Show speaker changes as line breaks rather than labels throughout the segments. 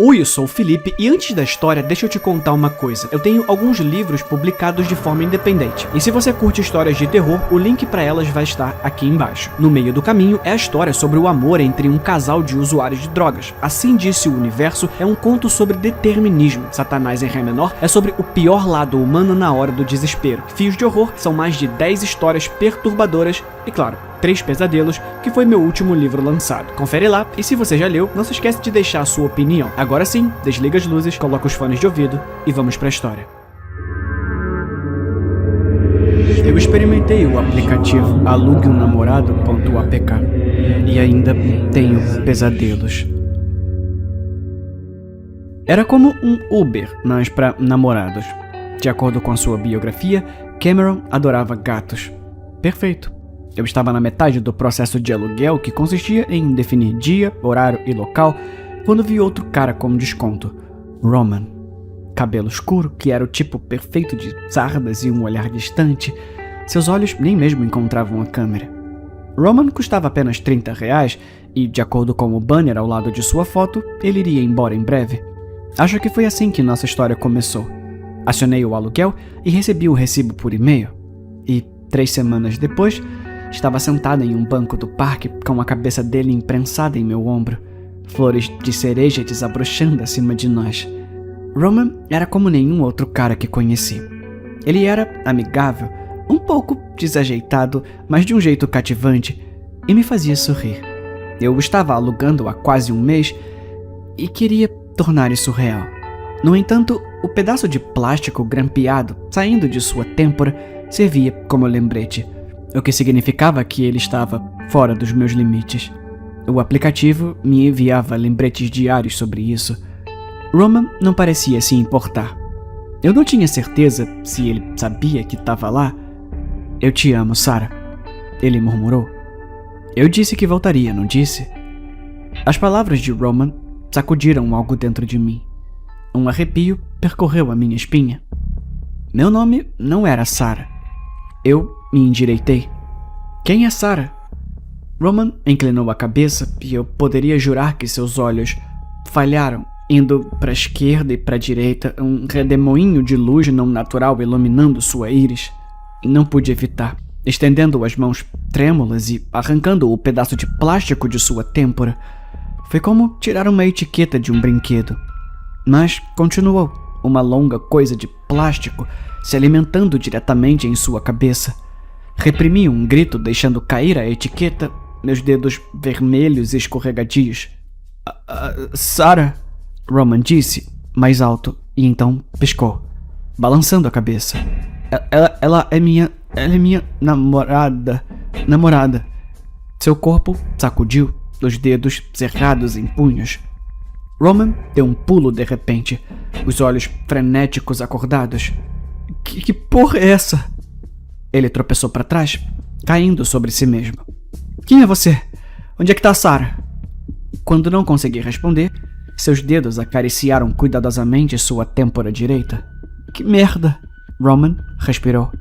Oi, eu sou o Felipe e antes da história, deixa eu te contar uma coisa. Eu tenho alguns livros publicados de forma independente. E se você curte histórias de terror, o link para elas vai estar aqui embaixo. No meio do caminho é a história sobre o amor entre um casal de usuários de drogas. Assim Disse o Universo é um conto sobre determinismo. Satanás em Ré menor é sobre o pior lado humano na hora do desespero. Fios de Horror são mais de 10 histórias perturbadoras e, claro, 3 Pesadelos, que foi meu último livro lançado. Confere lá, e se você já leu, não se esquece de deixar a sua opinião. Agora sim, desliga as luzes, coloca os fones de ouvido e vamos pra história. Eu experimentei o aplicativo alugueumnamorado.apk e ainda tenho pesadelos. Era como um Uber, mas para namorados. De acordo com a sua biografia, Cameron adorava gatos. Perfeito. Eu estava na metade do processo de aluguel, que consistia em definir dia, horário e local, quando vi outro cara como desconto. Roman. Cabelo escuro, que era o tipo perfeito de sardas e um olhar distante. Seus olhos nem mesmo encontravam a câmera. Roman custava apenas R$30 e, de acordo com o banner ao lado de sua foto, ele iria embora em breve. Acho que foi assim que nossa história começou. Acionei o aluguel e recebi o recibo por e-mail. E, 3 semanas depois, estava sentada em um banco do parque com a cabeça dele imprensada em meu ombro, flores de cereja desabrochando acima de nós. Roman era como nenhum outro cara que conheci. Ele era amigável, um pouco desajeitado, mas de um jeito cativante, e me fazia sorrir. Eu estava alugando há quase um mês e queria tornar isso real. No entanto, o pedaço de plástico grampeado saindo de sua têmpora servia como lembrete, o que significava que ele estava fora dos meus limites. O aplicativo me enviava lembretes diários sobre isso. Roman não parecia se importar. Eu não tinha certeza se ele sabia que estava lá. Eu te amo, Sarah, ele murmurou. Eu disse que voltaria, não disse? As palavras de Roman sacudiram algo dentro de mim. Um arrepio percorreu a minha espinha. Meu nome não era Sarah. Eu me endireitei. Quem é Sarah? Roman inclinou a cabeça e eu poderia jurar que seus olhos falharam, indo para a esquerda e para a direita, um redemoinho de luz não natural iluminando sua íris. Não pude evitar, estendendo as mãos trêmulas e arrancando o pedaço de plástico de sua têmpora. Foi como tirar uma etiqueta de um brinquedo. Mas continuou, uma longa coisa de plástico se alimentando diretamente em sua cabeça. Reprimi um grito, deixando cair a etiqueta, meus dedos vermelhos e escorregadios. Sarah, Roman disse, mais alto, e então piscou, balançando a cabeça. Ela é minha namorada. Seu corpo sacudiu, os dedos cerrados em punhos. Roman deu um pulo de repente, os olhos frenéticos acordados. Que porra é essa? Ele tropeçou para trás, caindo sobre si mesmo. Quem é você? Onde é que tá a Sarah? Quando não consegui responder, seus dedos acariciaram cuidadosamente sua têmpora direita. Que merda! Roman respirou.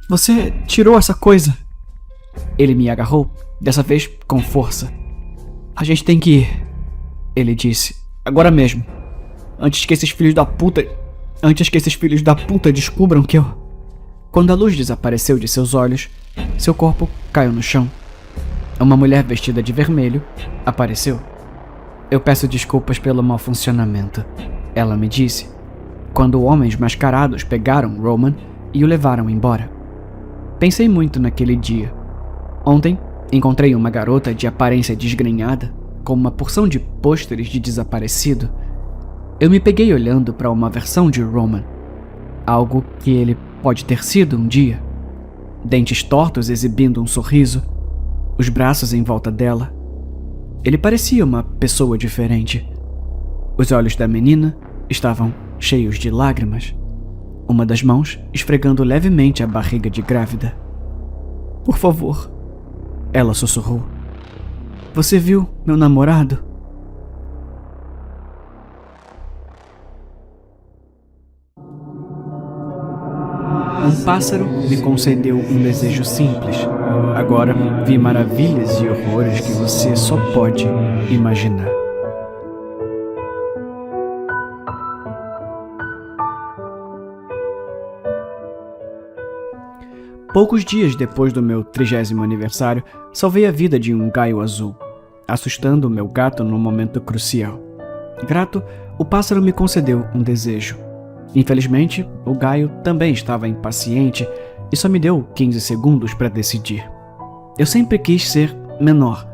Você tirou essa coisa. Ele me agarrou, dessa vez com força. A gente tem que ir, ele disse. Agora mesmo. Antes que esses filhos da puta descubram que eu... Quando a luz desapareceu de seus olhos, seu corpo caiu no chão. Uma mulher vestida de vermelho apareceu. Eu peço desculpas pelo mau funcionamento, ela me disse, quando homens mascarados pegaram Roman e o levaram embora. Pensei muito naquele dia. Ontem, encontrei uma garota de aparência desgrenhada, com uma porção de pôsteres de desaparecido. Eu me peguei olhando para uma versão de Roman. Algo que ele pode ter sido um dia. Dentes tortos exibindo um sorriso, os braços em volta dela. Ele parecia uma pessoa diferente. Os olhos da menina estavam cheios de lágrimas, uma das mãos esfregando levemente a barriga de grávida. Por favor, ela sussurrou. Você viu meu namorado? Um pássaro me concedeu um desejo simples. Agora vi maravilhas e horrores que você só pode imaginar. Poucos dias depois do meu 30º aniversário, salvei a vida de um gaio azul, assustando meu gato num momento crucial. Grato, o pássaro me concedeu um desejo. Infelizmente, o gaio também estava impaciente e só me deu 15 segundos para decidir. Eu sempre quis ser menor,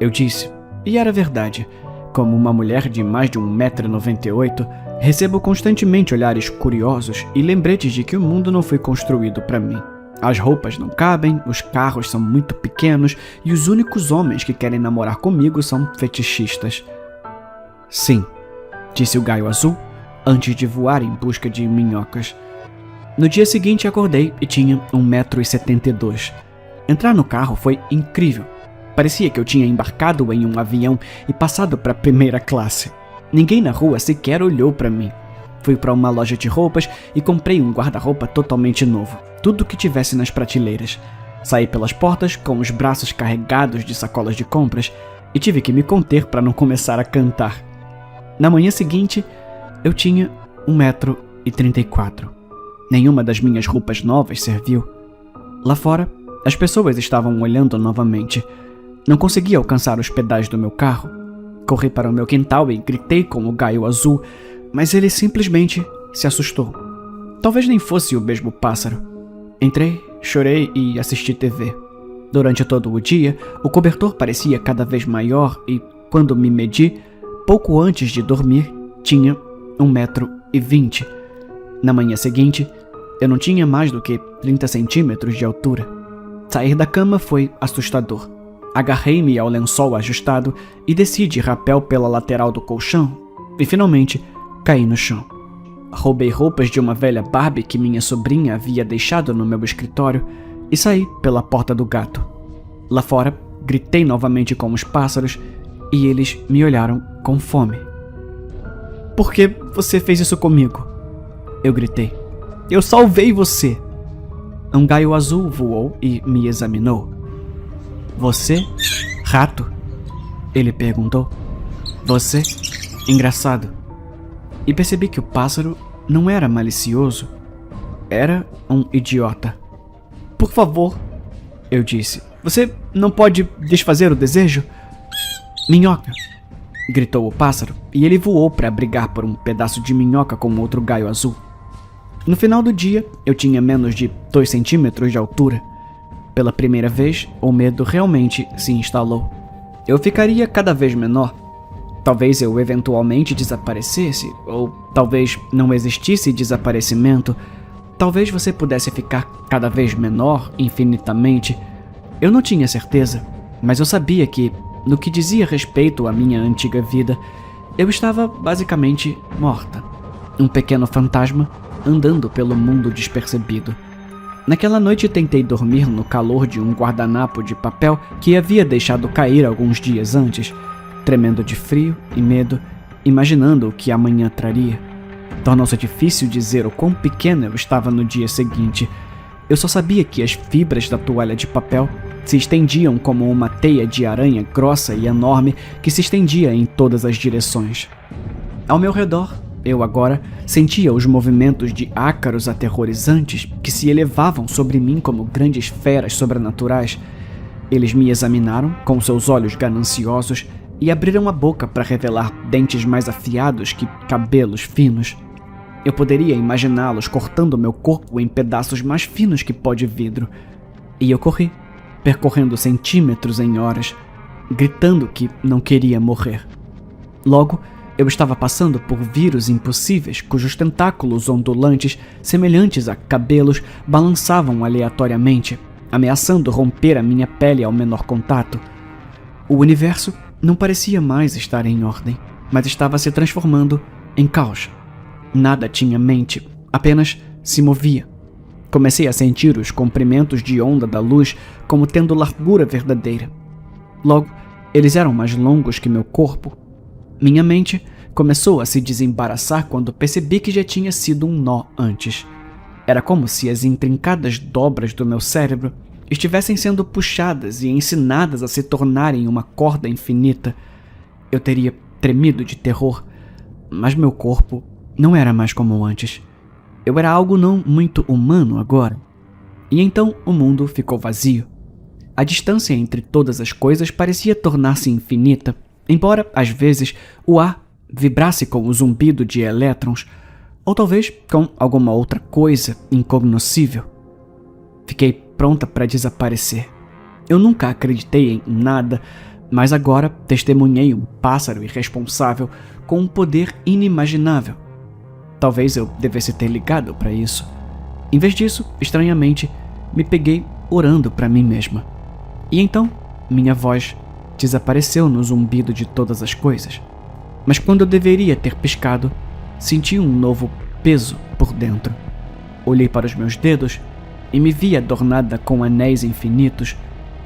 eu disse, e era verdade. Como uma mulher de mais de 1,98 m, recebo constantemente olhares curiosos e lembretes de que o mundo não foi construído para mim. As roupas não cabem, os carros são muito pequenos e os únicos homens que querem namorar comigo são fetichistas. Sim, disse o gaio azul, antes de voar em busca de minhocas. No dia seguinte acordei e tinha 1,72 m. Entrar no carro foi incrível. Parecia que eu tinha embarcado em um avião e passado para a primeira classe. Ninguém na rua sequer olhou para mim. Fui para uma loja de roupas e comprei um guarda-roupa totalmente novo, tudo que tivesse nas prateleiras. Saí pelas portas com os braços carregados de sacolas de compras e tive que me conter para não começar a cantar. Na manhã seguinte, eu tinha 1,34 m. Nenhuma das minhas roupas novas serviu. Lá fora, as pessoas estavam olhando novamente. Não conseguia alcançar os pedais do meu carro. Corri para o meu quintal e gritei com o gaio azul, mas ele simplesmente se assustou. Talvez nem fosse o mesmo pássaro. Entrei, chorei e assisti TV. Durante todo o dia, o cobertor parecia cada vez maior e, quando me medi, pouco antes de dormir, tinha 1,20 m. Na manhã seguinte, eu não tinha mais do que 30 centímetros de altura. Sair da cama foi assustador. Agarrei-me ao lençol ajustado e desci de rapel pela lateral do colchão e, finalmente, caí no chão. Roubei roupas de uma velha Barbie que minha sobrinha havia deixado no meu escritório e saí pela porta do gato. Lá fora, gritei novamente com os pássaros e eles me olharam com fome. "Por que você fez isso comigo?" Eu gritei. "Eu salvei você!" Um gaio azul voou e me examinou. "Você? Rato?" Ele perguntou. "Você? Engraçado." E percebi que o pássaro não era malicioso. Era um idiota. "Por favor," eu disse. "Você não pode desfazer o desejo?" "Minhoca!" gritou o pássaro, e ele voou para brigar por um pedaço de minhoca com outro gaio azul. No final do dia, eu tinha menos de 2 centímetros de altura. Pela primeira vez, o medo realmente se instalou. Eu ficaria cada vez menor. Talvez eu eventualmente desaparecesse, ou talvez não existisse desaparecimento. Talvez você pudesse ficar cada vez menor, infinitamente. Eu não tinha certeza, mas eu sabia que, no que dizia respeito à minha antiga vida, eu estava basicamente morta. Um pequeno fantasma andando pelo mundo despercebido. Naquela noite tentei dormir no calor de um guardanapo de papel que havia deixado cair alguns dias antes, tremendo de frio e medo, imaginando o que amanhã traria. Tornou-se difícil dizer o quão pequena eu estava no dia seguinte. Eu só sabia que as fibras da toalha de papel se estendiam como uma teia de aranha grossa e enorme que se estendia em todas as direções. Ao meu redor, eu agora sentia os movimentos de ácaros aterrorizantes que se elevavam sobre mim como grandes feras sobrenaturais. Eles me examinaram com seus olhos gananciosos e abriram a boca para revelar dentes mais afiados que cabelos finos. Eu poderia imaginá-los cortando meu corpo em pedaços mais finos que pó de vidro. E eu corri, percorrendo centímetros em horas, gritando que não queria morrer. Logo, eu estava passando por vírus impossíveis cujos tentáculos ondulantes, semelhantes a cabelos, balançavam aleatoriamente, ameaçando romper a minha pele ao menor contato. O universo não parecia mais estar em ordem, mas estava se transformando em caos. Nada tinha mente, apenas se movia. Comecei a sentir os comprimentos de onda da luz como tendo largura verdadeira. Logo, eles eram mais longos que meu corpo. Minha mente começou a se desembaraçar quando percebi que já tinha sido um nó antes. Era como se as intrincadas dobras do meu cérebro estivessem sendo puxadas e ensinadas a se tornarem uma corda infinita. Eu teria tremido de terror, mas meu corpo não era mais como antes. Eu era algo não muito humano agora. E então o mundo ficou vazio. A distância entre todas as coisas parecia tornar-se infinita, embora, às vezes, o ar vibrasse com o zumbido de elétrons, ou talvez com alguma outra coisa incognoscível. Fiquei pronta para desaparecer. Eu nunca acreditei em nada, mas agora testemunhei um pássaro irresponsável com um poder inimaginável. Talvez eu devesse ter ligado para isso. Em vez disso, estranhamente, me peguei orando para mim mesma. E então, minha voz desapareceu no zumbido de todas as coisas. Mas quando eu deveria ter piscado, senti um novo peso por dentro. Olhei para os meus dedos e me vi adornada com anéis infinitos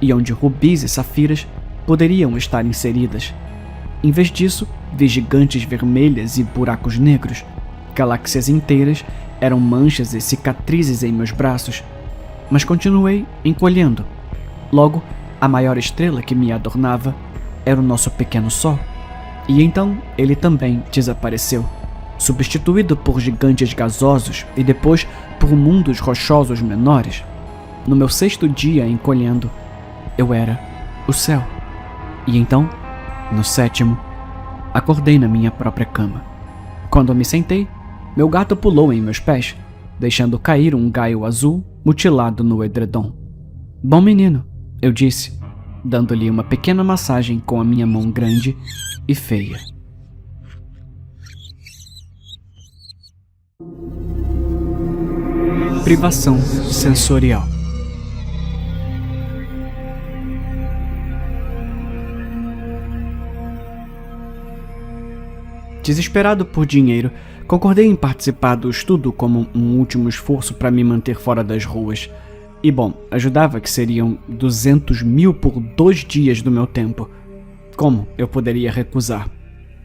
e onde rubis e safiras poderiam estar inseridas. Em vez disso, vi gigantes vermelhas e buracos negros. Galáxias inteiras eram manchas e cicatrizes em meus braços, mas continuei encolhendo. Logo, a maior estrela que me adornava era o nosso pequeno Sol. E então ele também desapareceu, substituído por gigantes gasosos e depois por mundos rochosos menores. No meu 6º dia encolhendo, eu era o céu. E então, no 7º, acordei na minha própria cama. Quando me sentei, meu gato pulou em meus pés, deixando cair um gaio azul mutilado no edredom. Bom menino, eu disse, dando-lhe uma pequena massagem com a minha mão grande e feia. Privação sensorial. Desesperado por dinheiro, concordei em participar do estudo como um último esforço para me manter fora das ruas. E bom, ajudava que seriam 200 mil por 2 dias do meu tempo. Como eu poderia recusar?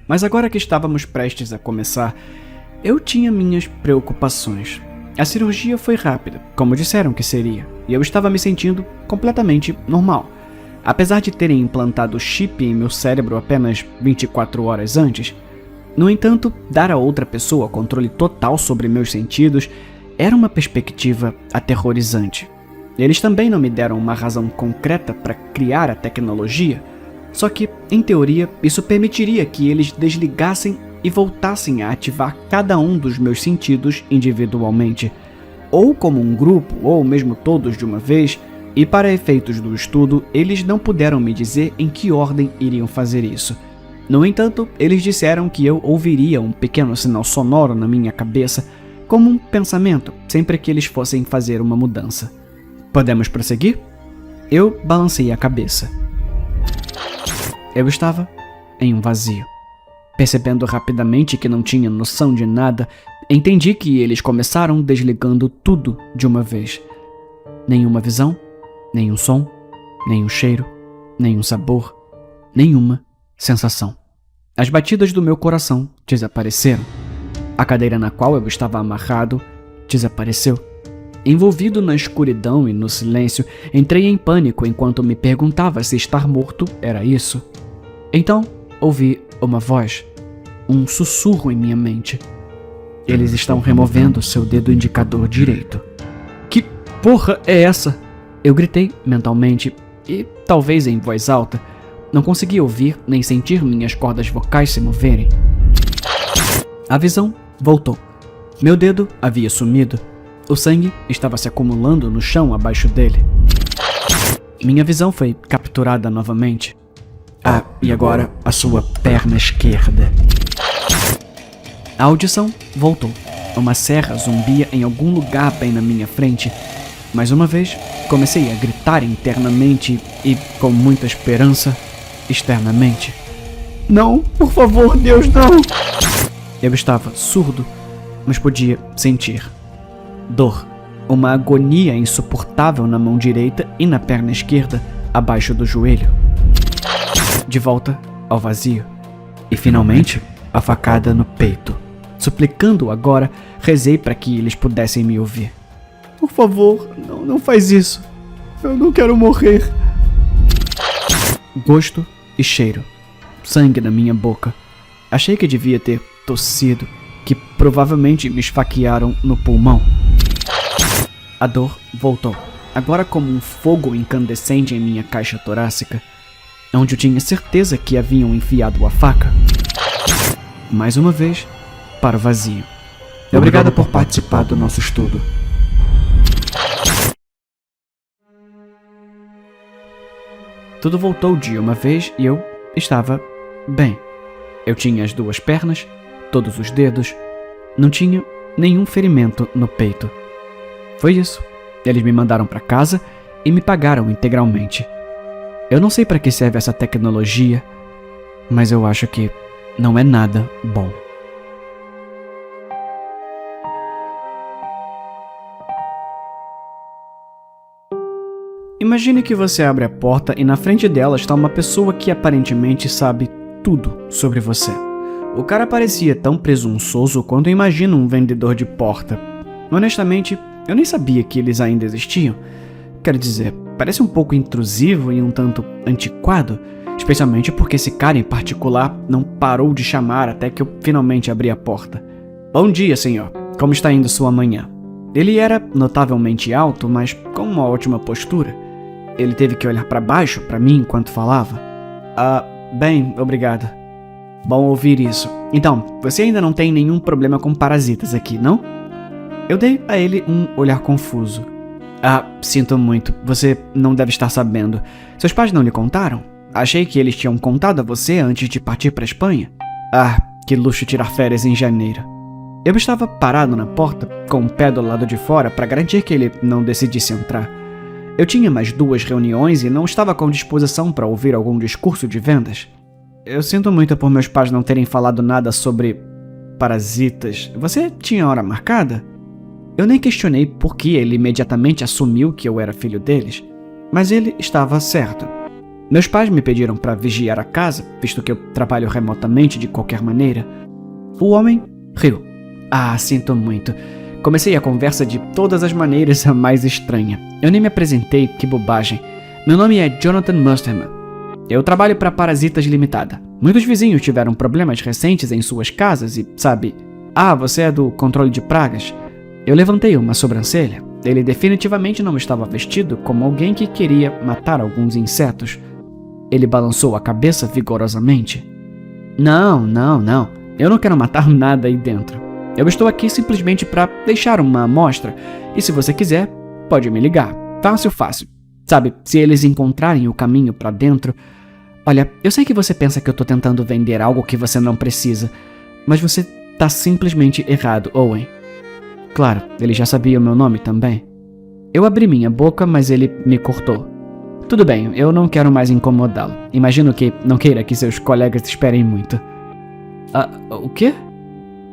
Mas agora que estávamos prestes a começar, eu tinha minhas preocupações. A cirurgia foi rápida, como disseram que seria, e eu estava me sentindo completamente normal. Apesar de terem implantado o chip em meu cérebro apenas 24 horas antes. No entanto, dar a outra pessoa controle total sobre meus sentidos era uma perspectiva aterrorizante. Eles também não me deram uma razão concreta para criar a tecnologia, só que, em teoria, isso permitiria que eles desligassem e voltassem a ativar cada um dos meus sentidos individualmente, ou como um grupo, ou mesmo todos de uma vez, e para efeitos do estudo, eles não puderam me dizer em que ordem iriam fazer isso. No entanto, eles disseram que eu ouviria um pequeno sinal sonoro na minha cabeça, como um pensamento, sempre que eles fossem fazer uma mudança. Podemos prosseguir? Eu balancei a cabeça. Eu estava em um vazio. Percebendo rapidamente que não tinha noção de nada, entendi que eles começaram desligando tudo de uma vez. Nenhuma visão, nenhum som, nenhum cheiro, nenhum sabor, nenhuma sensação. As batidas do meu coração desapareceram. A cadeira na qual eu estava amarrado desapareceu. Envolvido na escuridão e no silêncio, entrei em pânico enquanto me perguntava se estar morto era isso. Então, ouvi uma voz, um sussurro em minha mente. Eles estão removendo seu dedo indicador direito. Que porra é essa? Eu gritei mentalmente e, talvez em voz alta, não conseguia ouvir nem sentir minhas cordas vocais se moverem. A visão voltou. Meu dedo havia sumido. O sangue estava se acumulando no chão abaixo dele. Minha visão foi capturada novamente. Ah, e agora a sua perna esquerda. A audição voltou. Uma serra zumbia em algum lugar bem na minha frente. Mais uma vez, comecei a gritar internamente e, com muita esperança, externamente. Não, por favor, Deus, não! Eu estava surdo, mas podia sentir. Dor. Uma agonia insuportável na mão direita e na perna esquerda, abaixo do joelho. De volta ao vazio. E finalmente, a facada no peito. Suplicando agora, rezei para que eles pudessem me ouvir. Por favor, não faz isso. Eu não quero morrer. Gosto e cheiro. Sangue na minha boca. Achei que devia ter tossido, que provavelmente me esfaquearam no pulmão. A dor voltou. agora como um fogo incandescente em minha caixa torácica, onde eu tinha certeza que haviam enfiado a faca. Mais uma vez, para o vazio. Obrigado por participar do nosso estudo. Tudo voltou de uma vez e eu estava bem. Eu tinha as 2 pernas, todos os dedos, não tinha nenhum ferimento no peito. Foi isso. Eles me mandaram para casa e me pagaram integralmente. Eu não sei para que serve essa tecnologia, mas eu acho que não é nada bom. Imagine que você abre a porta e na frente dela está uma pessoa que aparentemente sabe tudo sobre você. O cara parecia tão presunçoso quanto eu imagino um vendedor de porta. Honestamente, eu nem sabia que eles ainda existiam. Quero dizer, parece um pouco intrusivo e um tanto antiquado, especialmente porque esse cara em particular não parou de chamar até que eu finalmente abri a porta. Bom dia, senhor. Como está indo sua manhã? Ele era notavelmente alto, mas com uma ótima postura. Ele teve que olhar para baixo para mim enquanto falava. Bem, obrigado. Bom ouvir isso. Então, você ainda não tem nenhum problema com parasitas aqui, não? Eu dei a ele um olhar confuso. Sinto muito. Você não deve estar sabendo. Seus pais não lhe contaram? Achei que eles tinham contado a você antes de partir para a Espanha. Que luxo tirar férias em janeiro. Eu estava parado na porta, com o pé do lado de fora para garantir que ele não decidisse entrar. Eu tinha mais 2 reuniões e não estava com disposição para ouvir algum discurso de vendas. Eu sinto muito por meus pais não terem falado nada sobre parasitas. Você tinha hora marcada? Eu nem questionei por que ele imediatamente assumiu que eu era filho deles, mas ele estava certo. Meus pais me pediram para vigiar a casa, visto que eu trabalho remotamente de qualquer maneira. O homem riu. Sinto muito. Comecei a conversa de todas as maneiras a mais estranha. Eu nem me apresentei, que bobagem. Meu nome é Jonathan Musterman. Eu trabalho para Parasitas Limitada. Muitos vizinhos tiveram problemas recentes em suas casas e, sabe... você é do controle de pragas? Eu levantei uma sobrancelha. Ele definitivamente não estava vestido como alguém que queria matar alguns insetos. Ele balançou a cabeça vigorosamente. Não. Eu não quero matar nada aí dentro. Eu estou aqui simplesmente para deixar uma amostra, e se você quiser, pode me ligar. Fácil. Sabe, se eles encontrarem o caminho para dentro... Olha, eu sei que você pensa que eu tô tentando vender algo que você não precisa, mas você tá simplesmente errado, Owen. Claro, ele já sabia o meu nome também. Eu abri minha boca, mas ele me cortou. Tudo bem, eu não quero mais incomodá-lo. Imagino que não queira que seus colegas esperem muito. O quê?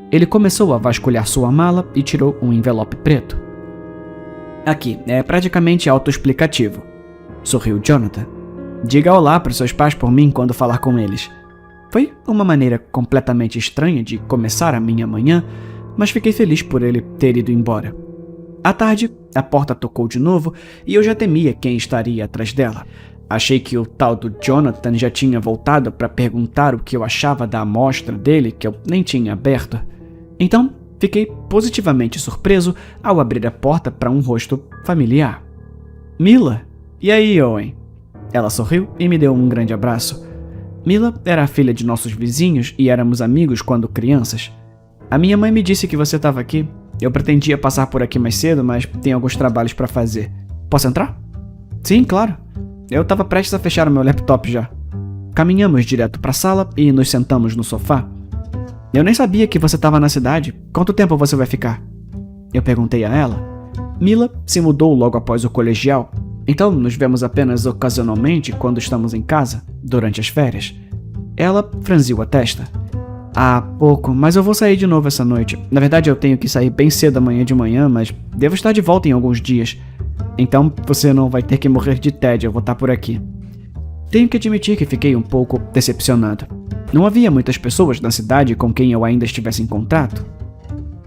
Ele começou a vasculhar sua mala e tirou um envelope preto. Aqui, é praticamente autoexplicativo. Sorriu Jonathan. Diga olá para seus pais por mim quando falar com eles. Foi uma maneira completamente estranha de começar a minha manhã, mas fiquei feliz por ele ter ido embora. À tarde, a porta tocou de novo e eu já temia quem estaria atrás dela. Achei que o tal do Jonathan já tinha voltado para perguntar o que eu achava da amostra dele que eu nem tinha aberto. Então, fiquei positivamente surpreso ao abrir a porta para um rosto familiar. Mila? E aí, Owen? Ela sorriu e me deu um grande abraço. Mila era a filha de nossos vizinhos e éramos amigos quando crianças. A minha mãe me disse que você estava aqui. Eu pretendia passar por aqui mais cedo, mas tenho alguns trabalhos para fazer. Posso entrar? Sim, claro. Eu estava prestes a fechar o meu laptop já. Caminhamos direto para a sala e nos sentamos no sofá. Eu nem sabia que você estava na cidade. Quanto tempo você vai ficar? Eu perguntei a ela. Mila se mudou logo após o colegial, então nos vemos apenas ocasionalmente quando estamos em casa, durante as férias. Ela franziu a testa. Pouco, mas eu vou sair de novo essa noite. Na verdade, eu tenho que sair bem cedo amanhã de manhã, mas devo estar de volta em alguns dias. Então você não vai ter que morrer de tédio, eu vou estar por aqui. Tenho que admitir que fiquei um pouco decepcionado. Não havia muitas pessoas na cidade com quem eu ainda estivesse em contato.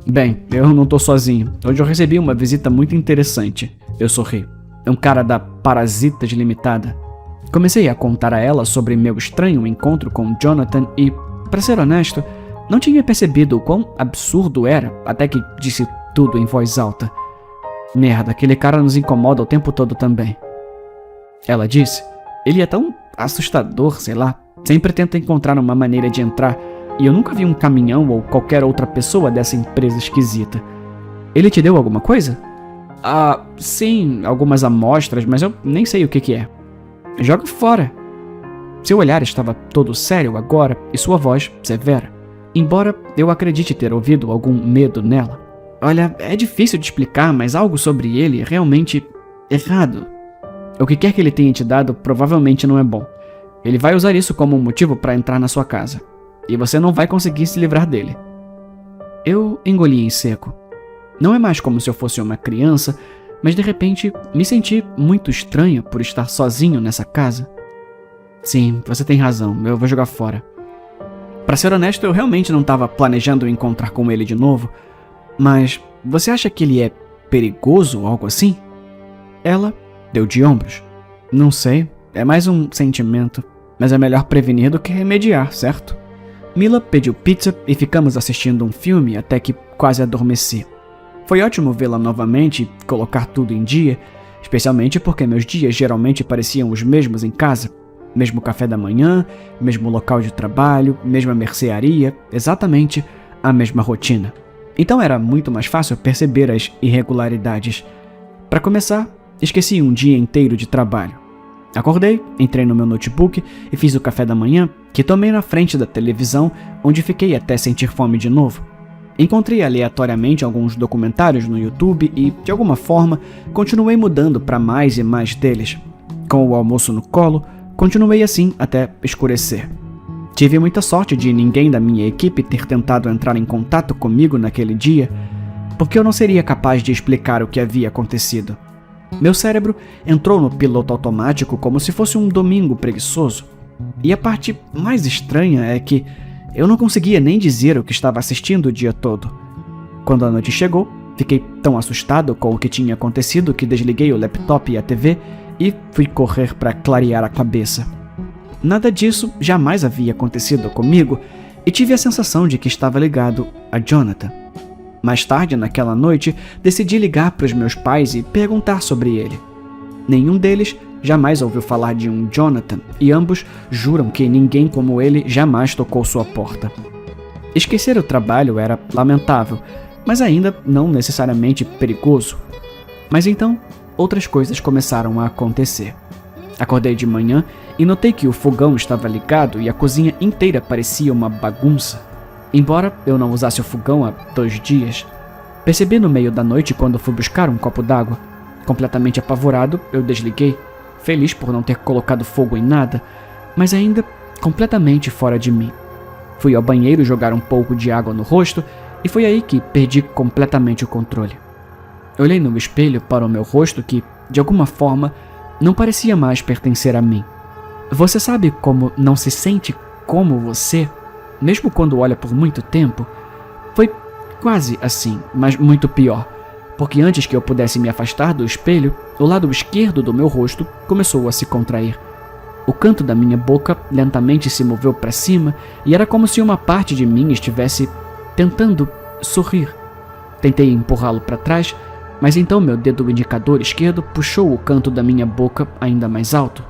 Bem, eu não tô sozinho. Hoje eu recebi uma visita muito interessante. Eu sorri. Um cara da Parasitas Limitada. Comecei a contar a ela sobre meu estranho encontro com Jonathan e, para ser honesto, não tinha percebido o quão absurdo era até que disse tudo em voz alta. Merda, aquele cara nos incomoda o tempo todo também. Ela disse, ele é tão assustador, sei lá. Sempre tenta encontrar uma maneira de entrar e eu nunca vi um caminhão ou qualquer outra pessoa dessa empresa esquisita. Ele te deu alguma coisa? Ah, sim, algumas amostras, mas eu nem sei o que é. Joga fora. Seu olhar estava todo sério agora e sua voz severa. Embora eu acredite ter ouvido algum medo nela. Olha, é difícil de explicar, mas algo sobre ele é realmente errado. O que quer que ele tenha te dado provavelmente não é bom. Ele vai usar isso como um motivo para entrar na sua casa. E você não vai conseguir se livrar dele. Eu engoli em seco. Não é mais como se eu fosse uma criança, mas de repente me senti muito estranha por estar sozinho nessa casa. Sim, você tem razão, eu vou jogar fora. Pra ser honesto, eu realmente não estava planejando encontrar com ele de novo, mas você acha que ele é perigoso ou algo assim? Ela deu de ombros. Não sei, é mais um sentimento, mas é melhor prevenir do que remediar, certo? Mila pediu pizza e ficamos assistindo um filme até que quase adormeci. Foi ótimo vê-la novamente e colocar tudo em dia, especialmente porque meus dias geralmente pareciam os mesmos em casa. Mesmo café da manhã, mesmo local de trabalho, mesma mercearia, exatamente a mesma rotina. Então era muito mais fácil perceber as irregularidades. Para começar, esqueci um dia inteiro de trabalho. Acordei, entrei no meu notebook e fiz o café da manhã, que tomei na frente da televisão, onde fiquei até sentir fome de novo. Encontrei aleatoriamente alguns documentários no YouTube e, de alguma forma, continuei mudando para mais e mais deles. Com o almoço no colo, continuei assim até escurecer. Tive muita sorte de ninguém da minha equipe ter tentado entrar em contato comigo naquele dia, porque eu não seria capaz de explicar o que havia acontecido. Meu cérebro entrou no piloto automático como se fosse um domingo preguiçoso. E a parte mais estranha é que eu não conseguia nem dizer o que estava assistindo o dia todo. Quando a noite chegou, fiquei tão assustado com o que tinha acontecido que desliguei o laptop e a TV e fui correr para clarear a cabeça. Nada disso jamais havia acontecido comigo e tive a sensação de que estava ligado a Jonathan. Mais tarde, naquela noite, decidi ligar para os meus pais e perguntar sobre ele. Nenhum deles jamais ouviu falar de um Jonathan e ambos juram que ninguém como ele jamais tocou sua porta. Esquecer o trabalho era lamentável, mas ainda não necessariamente perigoso. Mas então, outras coisas começaram a acontecer. Acordei de manhã e notei que o fogão estava ligado e a cozinha inteira parecia uma bagunça. Embora eu não usasse o fogão há 2 dias, percebi no meio da noite quando fui buscar um copo d'água. Completamente apavorado, eu desliguei, feliz por não ter colocado fogo em nada, mas ainda completamente fora de mim. Fui ao banheiro jogar um pouco de água no rosto e foi aí que perdi completamente o controle. Olhei no espelho para o meu rosto que, de alguma forma, não parecia mais pertencer a mim. Você sabe como não se sente como você, mesmo quando olha por muito tempo? Foi quase assim, mas muito pior, porque antes que eu pudesse me afastar do espelho, o lado esquerdo do meu rosto começou a se contrair. O canto da minha boca lentamente se moveu para cima e era como se uma parte de mim estivesse tentando sorrir. Tentei empurrá-lo para trás, mas então meu dedo indicador esquerdo puxou o canto da minha boca ainda mais alto.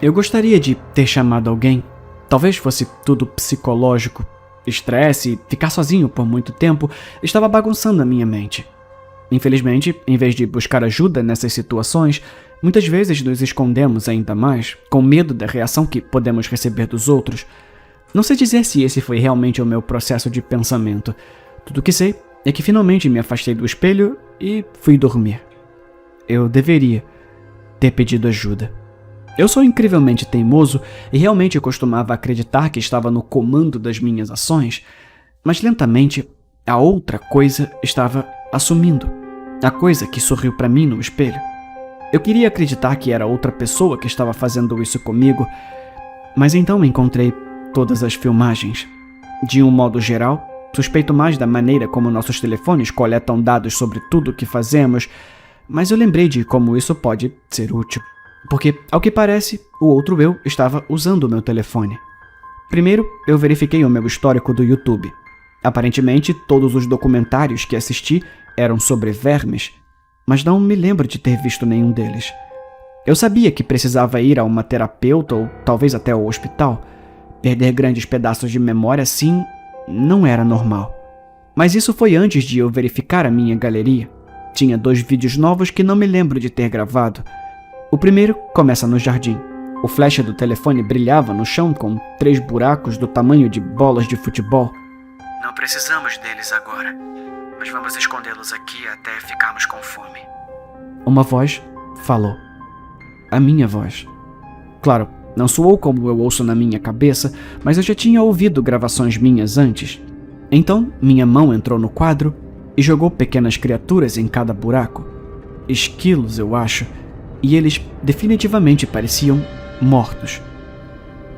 Eu gostaria de ter chamado alguém. Talvez fosse tudo psicológico. Estresse, ficar sozinho por muito tempo, estava bagunçando a minha mente. Infelizmente, em vez de buscar ajuda nessas situações, muitas vezes nos escondemos ainda mais, com medo da reação que podemos receber dos outros. Não sei dizer se esse foi realmente o meu processo de pensamento. Tudo o que sei é que finalmente me afastei do espelho e fui dormir. Eu deveria ter pedido ajuda. Eu sou incrivelmente teimoso e realmente costumava acreditar que estava no comando das minhas ações, mas lentamente a outra coisa estava assumindo. A coisa que sorriu para mim no espelho. Eu queria acreditar que era outra pessoa que estava fazendo isso comigo, mas então encontrei todas as filmagens. De um modo geral, suspeito mais da maneira como nossos telefones coletam dados sobre tudo o que fazemos, mas eu lembrei de como isso pode ser útil. Porque, ao que parece, o outro eu estava usando o meu telefone. Primeiro, eu verifiquei o meu histórico do YouTube. Aparentemente, todos os documentários que assisti eram sobre vermes. mas não me lembro de ter visto nenhum deles. Eu sabia que precisava ir a uma terapeuta ou talvez até ao hospital. Perder grandes pedaços de memória assim não era normal. Mas isso foi antes de eu verificar a minha galeria. Tinha 2 vídeos novos que não me lembro de ter gravado. O primeiro começa no jardim. O flash do telefone brilhava no chão com 3 buracos do tamanho de bolas de futebol. Não precisamos deles agora, mas vamos escondê-los aqui até ficarmos com fome. Uma voz falou. A minha voz. Claro, não soou como eu ouço na minha cabeça, mas eu já tinha ouvido gravações minhas antes. Então, minha mão entrou no quadro e jogou pequenas criaturas em cada buraco. Esquilos, eu acho, e eles definitivamente pareciam mortos.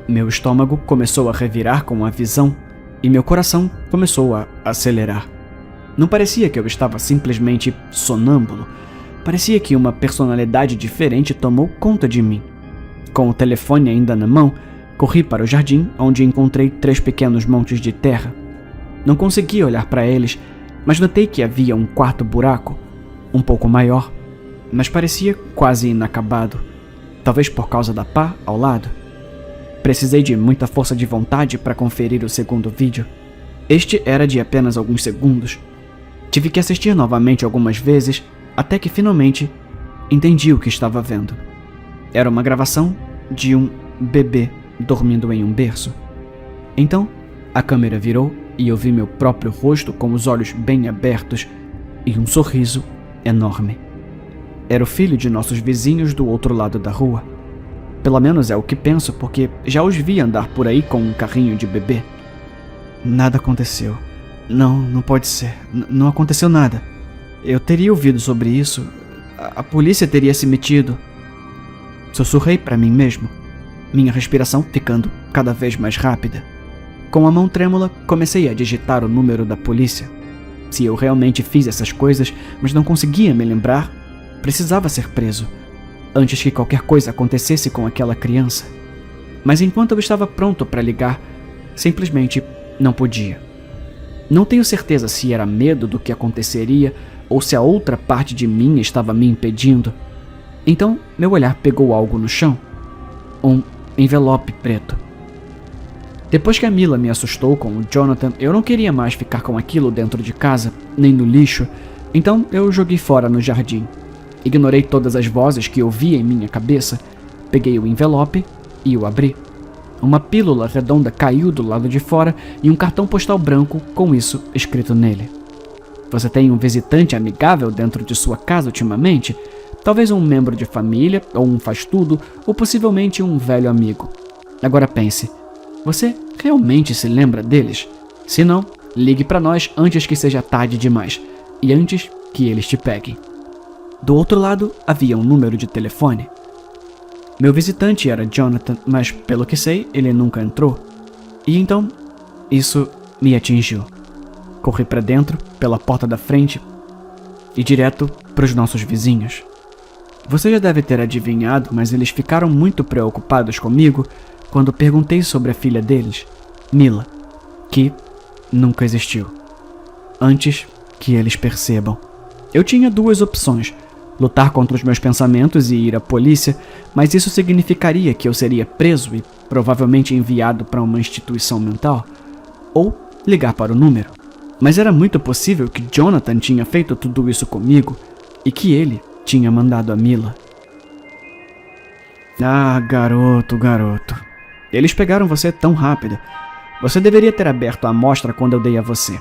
Meu estômago começou a revirar com a visão e meu coração começou a acelerar. Não parecia que eu estava simplesmente sonâmbulo. Parecia que uma personalidade diferente tomou conta de mim. Com o telefone ainda na mão, corri para o jardim, onde encontrei 3 pequenos montes de terra. Não conseguia olhar para eles, mas notei que havia um quarto buraco, um pouco maior, mas parecia quase inacabado, talvez por causa da pá ao lado. Precisei de muita força de vontade para conferir o segundo vídeo. Este era de apenas alguns segundos. Tive que assistir novamente algumas vezes, até que finalmente entendi o que estava vendo. Era uma gravação de um bebê dormindo em um berço. Então, a câmera virou e eu vi meu próprio rosto com os olhos bem abertos e um sorriso enorme. Era o filho de nossos vizinhos do outro lado da rua. Pelo menos é o que penso, porque já os vi andar por aí com um carrinho de bebê. Nada aconteceu. Não pode ser. Não aconteceu nada. Eu teria ouvido sobre isso. A polícia teria se metido. Sussurrei para mim mesmo, minha respiração ficando cada vez mais rápida. Com a mão trêmula, comecei a digitar o número da polícia. Se eu realmente fiz essas coisas, mas não conseguia me lembrar, precisava ser preso, antes que qualquer coisa acontecesse com aquela criança. Mas enquanto eu estava pronto para ligar, simplesmente não podia. Não tenho certeza se era medo do que aconteceria ou se a outra parte de mim estava me impedindo. Então, meu olhar pegou algo no chão. Um envelope preto. Depois que a Mila me assustou com o Jonathan, eu não queria mais ficar com aquilo dentro de casa, nem no lixo, então eu joguei fora no jardim. Ignorei todas as vozes que ouvia em minha cabeça, peguei o envelope e o abri. Uma pílula redonda caiu do lado de fora e um cartão postal branco com isso escrito nele. Você tem um visitante amigável dentro de sua casa ultimamente? Talvez um membro de família, ou um faz-tudo, ou possivelmente um velho amigo. Agora pense, você realmente se lembra deles? Se não, ligue para nós antes que seja tarde demais, e antes que eles te peguem. Do outro lado, havia um número de telefone. Meu visitante era Jonathan, mas pelo que sei, ele nunca entrou. E então, isso me atingiu. Corri para dentro, pela porta da frente, e direto para os nossos vizinhos. Você já deve ter adivinhado, mas eles ficaram muito preocupados comigo quando perguntei sobre a filha deles, Mila, que nunca existiu. Antes que eles percebam. Eu tinha 2 opções: lutar contra os meus pensamentos e ir à polícia, mas isso significaria que eu seria preso e provavelmente enviado para uma instituição mental, ou ligar para o número. Mas era muito possível que Jonathan tinha feito tudo isso comigo e que ele tinha mandado a Mila. Ah, garoto. Eles pegaram você tão rápido. Você deveria ter aberto a amostra quando eu dei a você.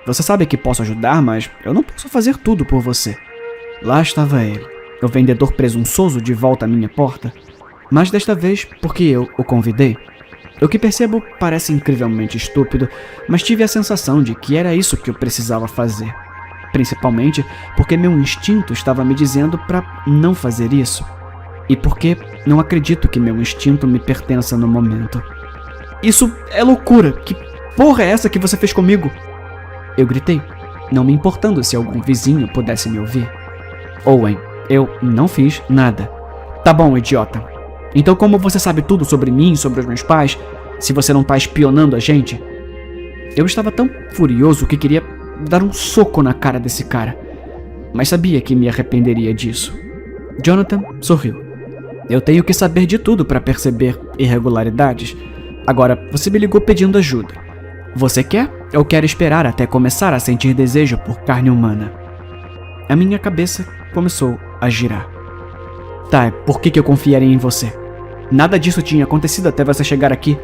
Você sabe que posso ajudar, mas eu não posso fazer tudo por você. Lá estava ele, o vendedor presunçoso de volta à minha porta, mas desta vez porque eu o convidei. O que percebo parece incrivelmente estúpido, mas tive a sensação de que era isso que eu precisava fazer. Principalmente porque meu instinto estava me dizendo para não fazer isso. E porque não acredito que meu instinto me pertença no momento. Isso é loucura! Que porra é essa que você fez comigo? Eu gritei, não me importando se algum vizinho pudesse me ouvir. Owen, eu não fiz nada. Tá bom, idiota. Então como você sabe tudo sobre mim e sobre os meus pais, se você não tá espionando a gente? Eu estava tão furioso que queria dar um soco na cara desse cara. mas sabia que me arrependeria disso. Jonathan sorriu. Eu tenho que saber de tudo para perceber irregularidades. Agora, você me ligou pedindo ajuda. Você quer ou quer esperar até começar a sentir desejo por carne humana? A minha cabeça começou a girar. Tá, por que eu confiaria em você? Nada disso tinha acontecido até você chegar aqui.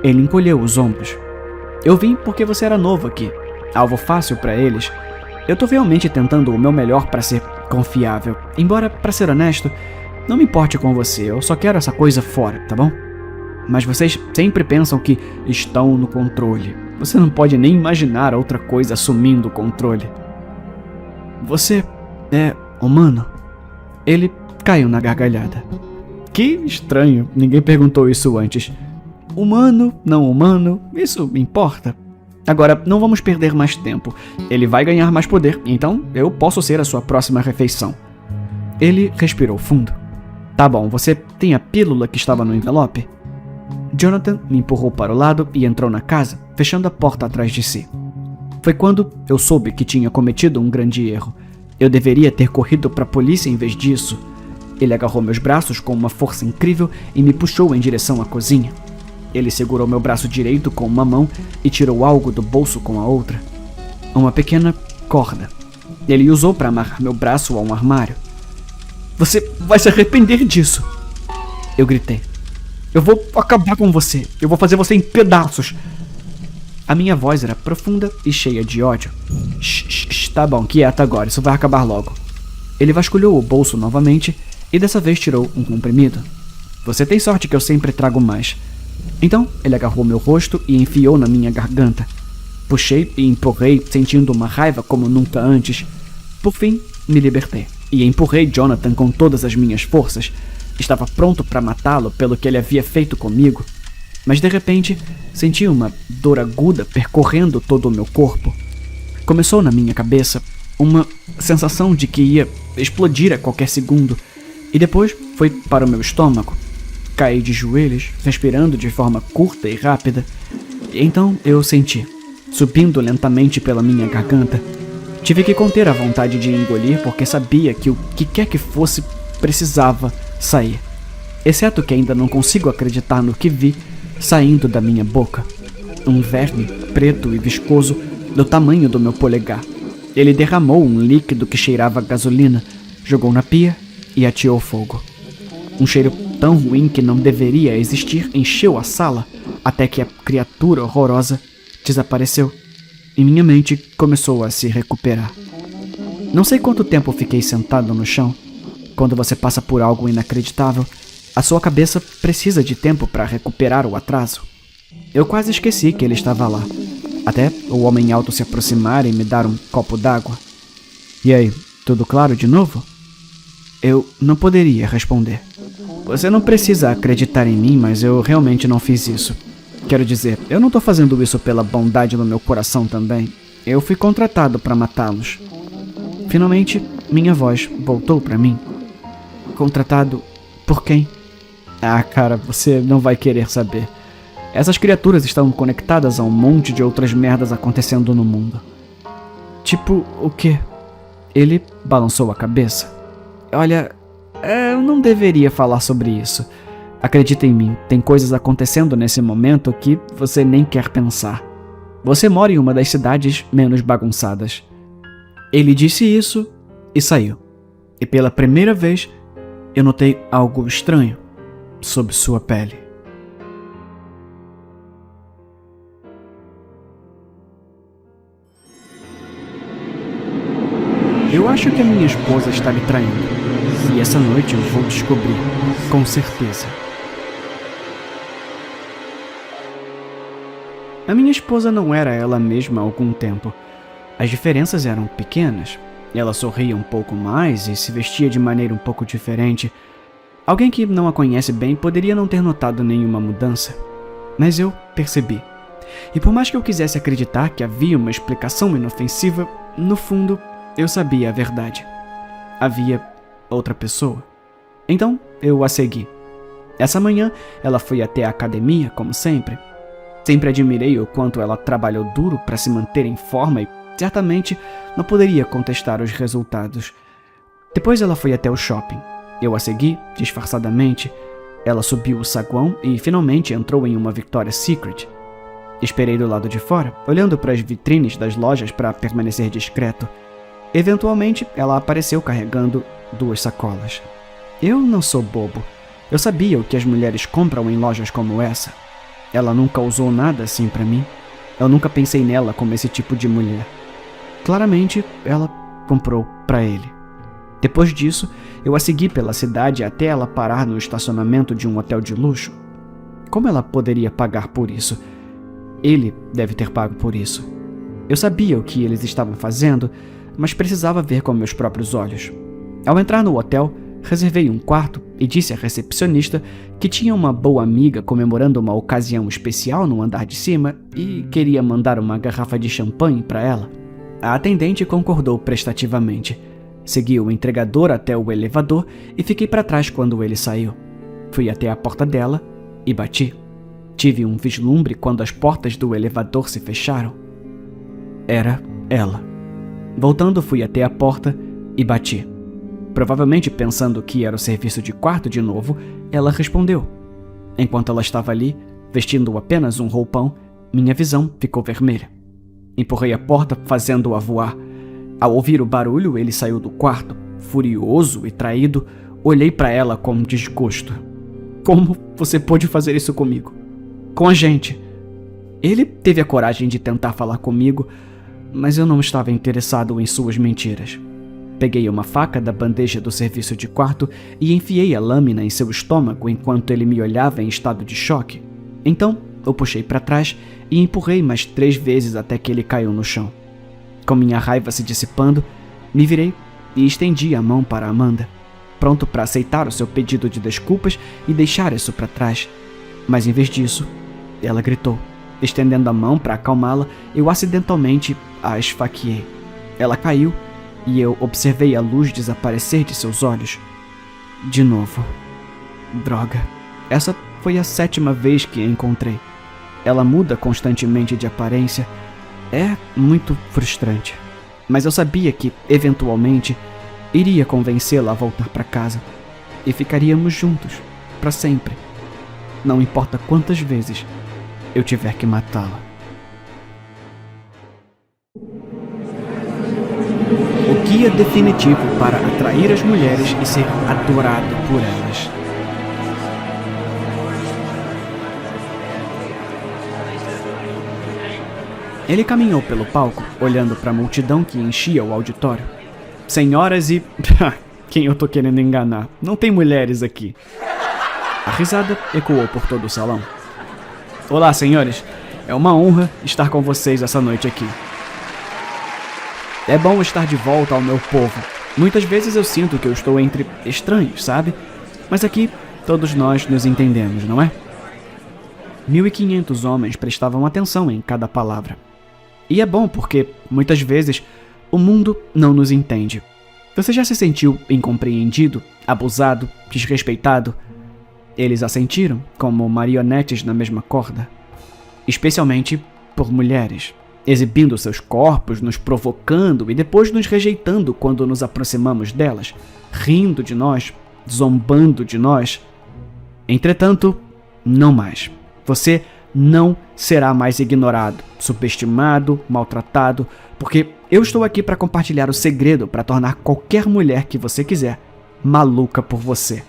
Ele encolheu os ombros. Eu vim porque você era novo aqui. Alvo fácil para eles. Eu tô realmente tentando o meu melhor para ser confiável. Embora, para ser honesto, não me importe com você. Eu só quero essa coisa fora, tá bom? Mas vocês sempre pensam que estão no controle. Você não pode nem imaginar outra coisa assumindo o controle. Você é humano? Ele caiu na gargalhada. Que estranho, ninguém perguntou isso antes. Humano, não humano, isso importa. Agora, não vamos perder mais tempo. Ele vai ganhar mais poder, então eu posso ser a sua próxima refeição. Ele respirou fundo. Tá bom, você tem a pílula que estava no envelope? Jonathan me empurrou para o lado e entrou na casa, fechando a porta atrás de si. Foi quando eu soube que tinha cometido um grande erro. Eu deveria ter corrido para a polícia em vez disso. Ele agarrou meus braços com uma força incrível e me puxou em direção à cozinha. Ele segurou meu braço direito com uma mão e tirou algo do bolso com a outra. Uma pequena corda. Ele usou para amarrar meu braço a um armário. Você vai se arrepender disso! Eu gritei. Eu vou acabar com você. Eu vou fazer você em pedaços. A minha voz era profunda e cheia de ódio. Shh, tá bom, quieta agora, isso vai acabar logo. Ele vasculhou o bolso novamente e dessa vez tirou um comprimido. Você tem sorte que eu sempre trago mais. Então, ele agarrou meu rosto e enfiou na minha garganta. Puxei e empurrei, sentindo uma raiva como nunca antes. Por fim, me libertei e empurrei Jonathan com todas as minhas forças. Estava pronto para matá-lo pelo que ele havia feito comigo. Mas de repente, senti uma dor aguda percorrendo todo o meu corpo. Começou na minha cabeça uma sensação de que ia explodir a qualquer segundo. E depois foi para o meu estômago. Caí de joelhos, respirando de forma curta e rápida. E então eu senti, subindo lentamente pela minha garganta. Tive que conter a vontade de engolir porque sabia que o que quer que fosse precisava sair. Exceto que ainda não consigo acreditar no que vi saindo da minha boca. Um verme preto e viscoso do tamanho do meu polegar. Ele derramou um líquido que cheirava a gasolina, jogou na pia e ateou fogo. Um cheiro tão ruim que não deveria existir encheu a sala até que a criatura horrorosa desapareceu e minha mente começou a se recuperar. Não sei quanto tempo fiquei sentado no chão. Quando você passa por algo inacreditável, a sua cabeça precisa de tempo para recuperar o atraso. Eu quase esqueci que ele estava lá, até o homem alto se aproximar e me dar um copo d'água. E aí, tudo claro de novo? Eu não poderia responder. Você não precisa acreditar em mim, mas eu realmente não fiz isso. Quero dizer, eu não tô fazendo isso pela bondade no meu coração também. Eu fui contratado para matá-los. Finalmente, minha voz voltou para mim. Contratado por quem? Ah, cara, você não vai querer saber. Essas criaturas estão conectadas a um monte de outras merdas acontecendo no mundo. Tipo, o quê? Ele balançou a cabeça. Olha, eu não deveria falar sobre isso. Acredita em mim, tem coisas acontecendo nesse momento que você nem quer pensar. Você mora em uma das cidades menos bagunçadas. Ele disse isso e saiu. E pela primeira vez, eu notei algo estranho sob sua pele. Eu acho que a minha esposa está me traindo. E essa noite eu vou descobrir, com certeza. A minha esposa não era ela mesma há algum tempo. As diferenças eram pequenas. Ela sorria um pouco mais e se vestia de maneira um pouco diferente. Alguém que não a conhece bem poderia não ter notado nenhuma mudança. Mas eu percebi. E por mais que eu quisesse acreditar que havia uma explicação inofensiva, no fundo, eu sabia a verdade. Havia outra pessoa. Então, eu a segui. Essa manhã, ela foi até a academia, como sempre. Sempre admirei o quanto ela trabalhou duro para se manter em forma Certamente não poderia contestar os resultados. Depois ela foi até o shopping. Eu a segui, disfarçadamente. Ela subiu o saguão e finalmente entrou em uma Victoria's Secret. Esperei do lado de fora, olhando para as vitrines das lojas para permanecer discreto. Eventualmente, ela apareceu carregando 2 sacolas. Eu não sou bobo. Eu sabia o que as mulheres compram em lojas como essa. Ela nunca usou nada assim para mim. Eu nunca pensei nela como esse tipo de mulher. Claramente, ela comprou para ele. Depois disso, eu a segui pela cidade até ela parar no estacionamento de um hotel de luxo. Como ela poderia pagar por isso? Ele deve ter pago por isso. Eu sabia o que eles estavam fazendo, mas precisava ver com meus próprios olhos. Ao entrar no hotel, reservei um quarto e disse à recepcionista que tinha uma boa amiga comemorando uma ocasião especial no andar de cima e queria mandar uma garrafa de champanhe para ela. A atendente concordou prestativamente. Segui o entregador até o elevador e fiquei para trás quando ele saiu. Fui até a porta dela e bati. Tive um vislumbre quando as portas do elevador se fecharam. Era ela. Voltando, fui até a porta e bati. Provavelmente pensando que era o serviço de quarto de novo, ela respondeu. Enquanto ela estava ali, vestindo apenas um roupão, minha visão ficou vermelha. Empurrei a porta, fazendo-a voar. Ao ouvir o barulho, ele saiu do quarto. Furioso e traído, olhei para ela com desgosto. Como você pôde fazer isso comigo? Com a gente. Ele teve a coragem de tentar falar comigo, mas eu não estava interessado em suas mentiras. Peguei uma faca da bandeja do serviço de quarto e enfiei a lâmina em seu estômago enquanto ele me olhava em estado de choque. Então, eu puxei para trás e empurrei mais 3 vezes até que ele caiu no chão. Com minha raiva se dissipando, me virei e estendi a mão para Amanda, pronto para aceitar o seu pedido de desculpas e deixar isso para trás. Mas em vez disso, ela gritou. Estendendo a mão para acalmá-la, eu acidentalmente a esfaqueei. Ela caiu e eu observei a luz desaparecer de seus olhos. De novo. Droga. Essa foi a 7ª vez que a encontrei. Ela muda constantemente de aparência. É muito frustrante. Mas eu sabia que, eventualmente, iria convencê-la a voltar para casa. E ficaríamos juntos, para sempre. Não importa quantas vezes eu tiver que matá-la. O guia definitivo para atrair as mulheres e ser adorado por elas. Ele caminhou pelo palco, olhando para a multidão que enchia o auditório. Senhoras e... quem eu tô querendo enganar? Não tem mulheres aqui. A risada ecoou por todo o salão. Olá, senhores. É uma honra estar com vocês essa noite aqui. É bom estar de volta ao meu povo. Muitas vezes eu sinto que eu estou entre estranhos, sabe? Mas aqui, todos nós nos entendemos, não é? 1.500 homens prestavam atenção em cada palavra. E é bom porque, muitas vezes, o mundo não nos entende. Você já se sentiu incompreendido, abusado, desrespeitado? Eles a sentiram como marionetes na mesma corda. Especialmente por mulheres, exibindo seus corpos, nos provocando e depois nos rejeitando quando nos aproximamos delas, rindo de nós, zombando de nós. Entretanto, não mais. Você não será mais ignorado, subestimado, maltratado, porque eu estou aqui para compartilhar o segredo para tornar qualquer mulher que você quiser maluca por você.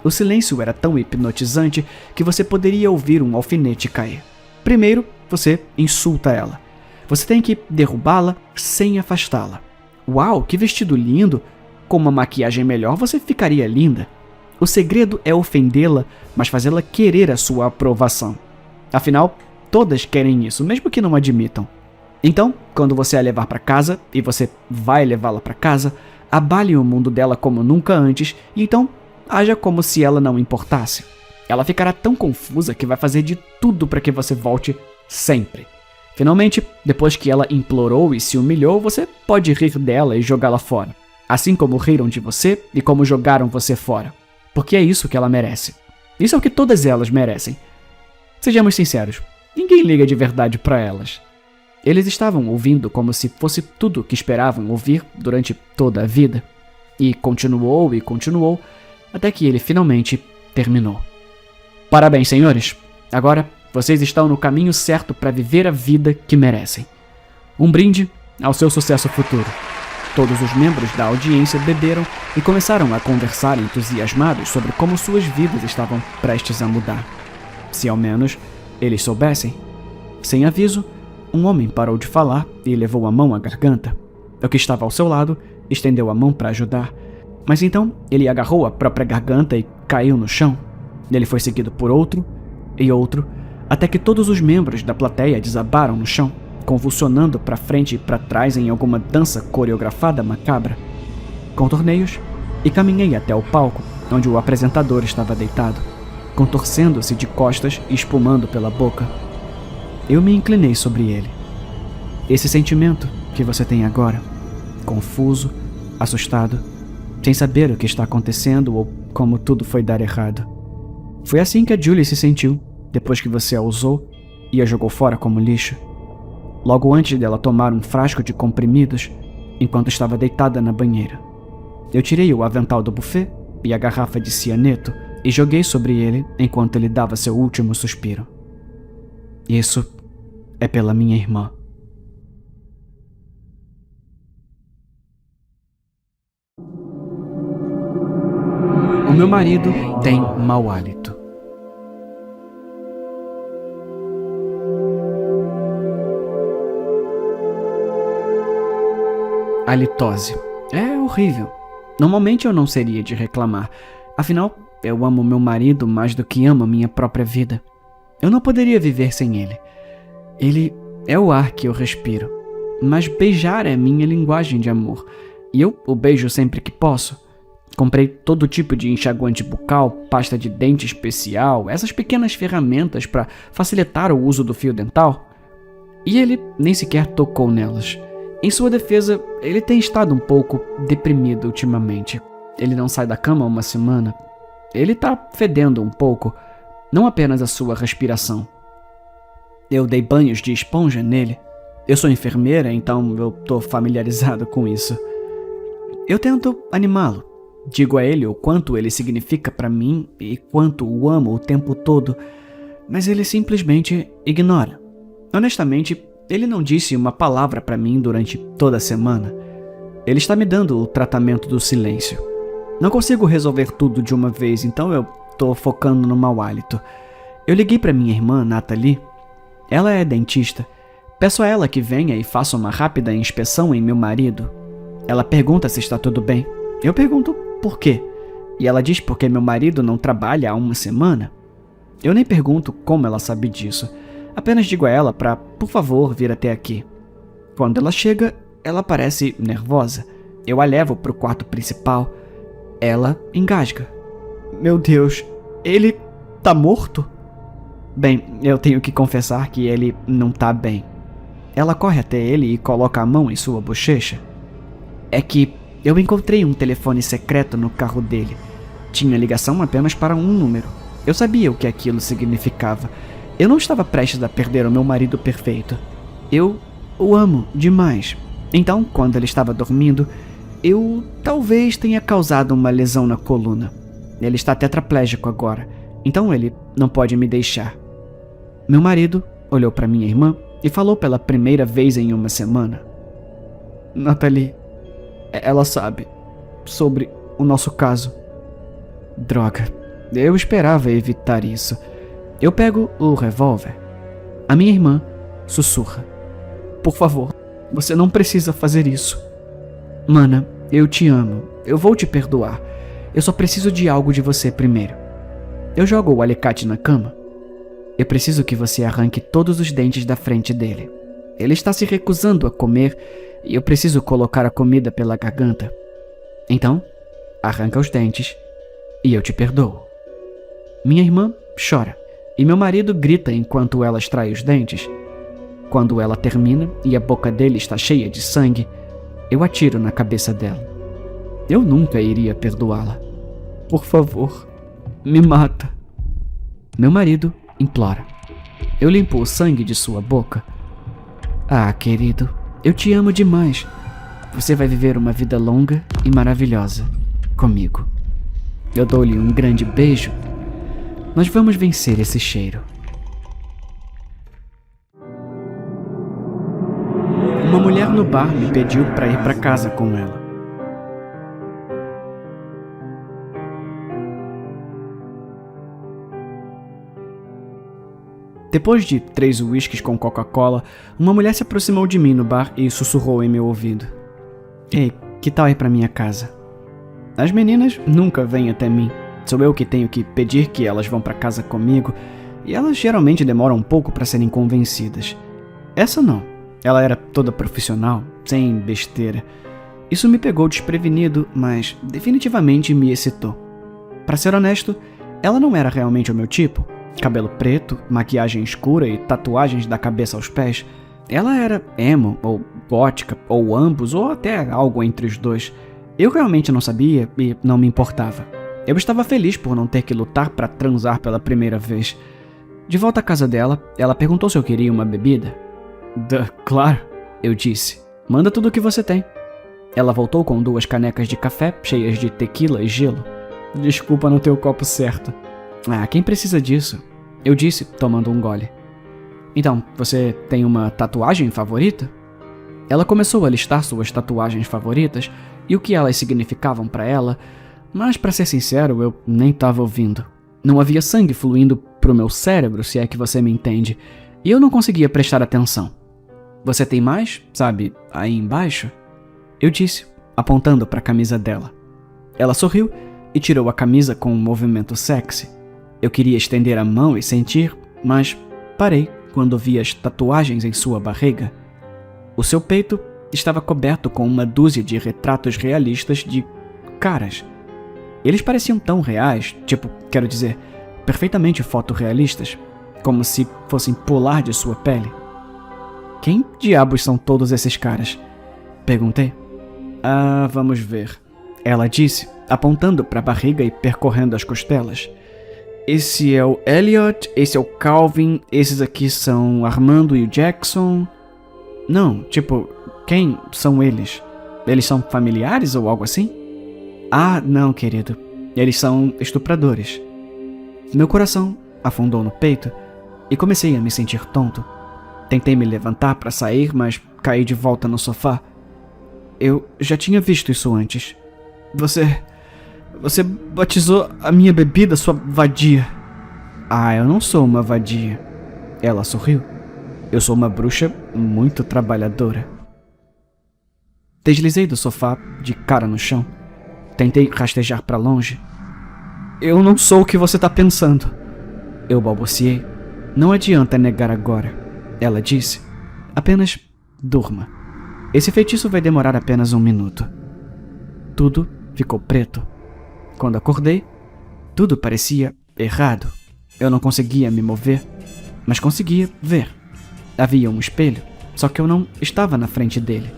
O silêncio era tão hipnotizante que você poderia ouvir um alfinete cair. Primeiro, você insulta ela. Você tem que derrubá-la sem afastá-la. Uau, que vestido lindo! Com uma maquiagem melhor você ficaria linda. O segredo é ofendê-la, mas fazê-la querer a sua aprovação. Afinal, todas querem isso, mesmo que não admitam. Então, quando você a levar para casa, e você vai levá-la para casa, abale o mundo dela como nunca antes, e então haja como se ela não importasse. Ela ficará tão confusa que vai fazer de tudo para que você volte sempre. Finalmente, depois que ela implorou e se humilhou, você pode rir dela e jogá-la fora. Assim como riram de você e como jogaram você fora. Porque é isso que ela merece. Isso é o que todas elas merecem. Sejamos sinceros, ninguém liga de verdade para elas. Eles estavam ouvindo como se fosse tudo o que esperavam ouvir durante toda a vida. E continuou, até que ele finalmente terminou. Parabéns, senhores! Agora vocês estão no caminho certo para viver a vida que merecem. Um brinde ao seu sucesso futuro. Todos os membros da audiência beberam e começaram a conversar entusiasmados sobre como suas vidas estavam prestes a mudar. Se ao menos eles soubessem. Sem aviso, um homem parou de falar e levou a mão à garganta. O que estava ao seu lado estendeu a mão para ajudar, mas então ele agarrou a própria garganta e caiu no chão. Ele foi seguido por outro e outro, até que todos os membros da plateia desabaram no chão, convulsionando para frente e para trás em alguma dança coreografada macabra. Contornei-os e caminhei até o palco, onde o apresentador estava deitado, contorcendo-se de costas e espumando pela boca. Eu me inclinei sobre ele. Esse sentimento que você tem agora, confuso, assustado, sem saber o que está acontecendo ou como tudo foi dar errado. Foi assim que a Julie se sentiu depois que você a usou e a jogou fora como lixo. Logo antes dela tomar um frasco de comprimidos, enquanto estava deitada na banheira. Eu tirei o avental do buffet e a garrafa de cianeto e joguei sobre ele enquanto ele dava seu último suspiro. Isso é pela minha irmã. O meu marido tem mau hálito. Halitose. É horrível. Normalmente eu não seria de reclamar. Afinal, eu amo meu marido mais do que amo minha própria vida. Eu não poderia viver sem ele. Ele é o ar que eu respiro. Mas beijar é minha linguagem de amor. E eu o beijo sempre que posso. Comprei todo tipo de enxaguante bucal, pasta de dente especial, essas pequenas ferramentas para facilitar o uso do fio dental. E ele nem sequer tocou nelas. Em sua defesa, ele tem estado um pouco deprimido ultimamente. Ele não sai da cama há uma semana. Ele tá fedendo um pouco, não apenas a sua respiração. Eu dei banhos de esponja nele. Eu sou enfermeira, então eu tô familiarizado com isso. Eu tento animá-lo. Digo a ele o quanto ele significa pra mim e quanto o amo o tempo todo, mas ele simplesmente ignora. Honestamente, ele não disse uma palavra pra mim durante toda a semana. Ele está me dando o tratamento do silêncio. Não consigo resolver tudo de uma vez, então eu tô focando no mau hálito. Eu liguei pra minha irmã, Natalie. Ela é dentista. Peço a ela que venha e faça uma rápida inspeção em meu marido. Ela pergunta se está tudo bem. Eu pergunto por quê. E ela diz porque meu marido não trabalha há uma semana. Eu nem pergunto como ela sabe disso. Apenas digo a ela para, por favor, vir até aqui. Quando ela chega, ela parece nervosa. Eu a levo para o quarto principal. Ela engasga. Meu Deus, ele tá morto? Bem, eu tenho que confessar que ele não tá bem. Ela corre até ele e coloca a mão em sua bochecha. É que eu encontrei um telefone secreto no carro dele. Tinha ligação apenas para um número. Eu sabia o que aquilo significava. Eu não estava prestes a perder o meu marido perfeito. Eu o amo demais. Então, quando ele estava dormindo, eu talvez tenha causado uma lesão na coluna. Ele está tetraplégico agora, então ele não pode me deixar. Meu marido olhou para minha irmã e falou pela primeira vez em uma semana. Natalie, ela sabe sobre o nosso caso. Droga, eu esperava evitar isso. Eu pego o revólver. A minha irmã sussurra. Por favor, você não precisa fazer isso. Mana, eu te amo. Eu vou te perdoar. Eu só preciso de algo de você primeiro. Eu jogo o alicate na cama. Eu preciso que você arranque todos os dentes da frente dele. Ele está se recusando a comer e eu preciso colocar a comida pela garganta. Então, arranca os dentes e eu te perdoo. Minha irmã chora e meu marido grita enquanto ela extrai os dentes. Quando ela termina e a boca dele está cheia de sangue, eu atiro na cabeça dela. Eu nunca iria perdoá-la. Por favor, me mata. Meu marido implora. Eu limpo o sangue de sua boca. Ah, querido, eu te amo demais. Você vai viver uma vida longa e maravilhosa comigo. Eu dou-lhe um grande beijo. Nós vamos vencer esse cheiro. Uma mulher no bar me pediu para ir para casa com ela. Depois de 3 uísques com Coca-Cola, uma mulher se aproximou de mim no bar e sussurrou em meu ouvido. Ei, que tal ir para minha casa? As meninas nunca vêm até mim. Sou eu que tenho que pedir que elas vão para casa comigo, e elas geralmente demoram um pouco para serem convencidas. Essa não. Ela era toda profissional, sem besteira. Isso me pegou desprevenido, mas definitivamente me excitou. Para ser honesto, ela não era realmente o meu tipo. Cabelo preto, maquiagem escura e tatuagens da cabeça aos pés. Ela era emo, ou gótica, ou ambos, ou até algo entre os dois. Eu realmente não sabia e não me importava. Eu estava feliz por não ter que lutar para transar pela primeira vez. De volta à casa dela, ela perguntou se eu queria uma bebida. Claro, eu disse. Manda tudo o que você tem. Ela voltou com 2 canecas de café cheias de tequila e gelo. Desculpa não ter o copo certo. Ah, quem precisa disso? Eu disse, tomando um gole. Então, você tem uma tatuagem favorita? Ela começou a listar suas tatuagens favoritas e o que elas significavam para ela, mas para ser sincero, eu nem estava ouvindo. Não havia sangue fluindo pro meu cérebro, se é que você me entende, e eu não conseguia prestar atenção. Você tem mais, sabe, aí embaixo? Eu disse, apontando para a camisa dela. Ela sorriu e tirou a camisa com um movimento sexy. Eu queria estender a mão e sentir, mas parei quando vi as tatuagens em sua barriga. O seu peito estava coberto com uma dúzia de retratos realistas de caras. Eles pareciam tão reais, quero dizer, perfeitamente fotorrealistas, como se fossem pular de sua pele. Quem diabos são todos esses caras? Perguntei. Ah, vamos ver. Ela disse, apontando para a barriga e percorrendo as costelas. Esse é o Elliot, esse é o Calvin, esses aqui são Armando e o Jackson. Não, quem são eles? Eles são familiares ou algo assim? Ah, não, querido. Eles são estupradores. Meu coração afundou no peito e comecei a me sentir tonto. Tentei me levantar para sair, mas caí de volta no sofá. Eu já tinha visto isso antes. Você batizou a minha bebida, sua vadia. Ah, eu não sou uma vadia. Ela sorriu. Eu sou uma bruxa muito trabalhadora. Deslizei do sofá, de cara no chão. Tentei rastejar para longe. Eu não sou o que você tá pensando. Eu balbuciei. Não adianta negar agora. Ela disse. Apenas durma. Esse feitiço vai demorar apenas 1 minuto. Tudo ficou preto. Quando acordei, tudo parecia errado. Eu não conseguia me mover, mas conseguia ver. Havia um espelho, só que eu não estava na frente dele.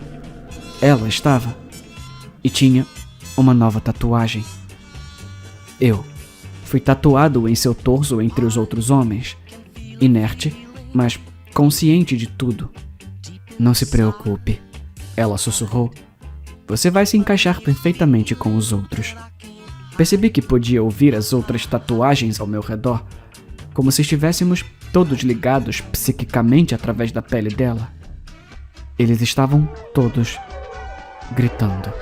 Ela estava. E tinha uma nova tatuagem. Eu fui tatuado em seu torso entre os outros homens. Inerte, mas consciente de tudo. Não se preocupe, ela sussurrou. Você vai se encaixar perfeitamente com os outros. Percebi que podia ouvir as outras tatuagens ao meu redor, como se estivéssemos todos ligados psiquicamente através da pele dela. Eles estavam todos gritando.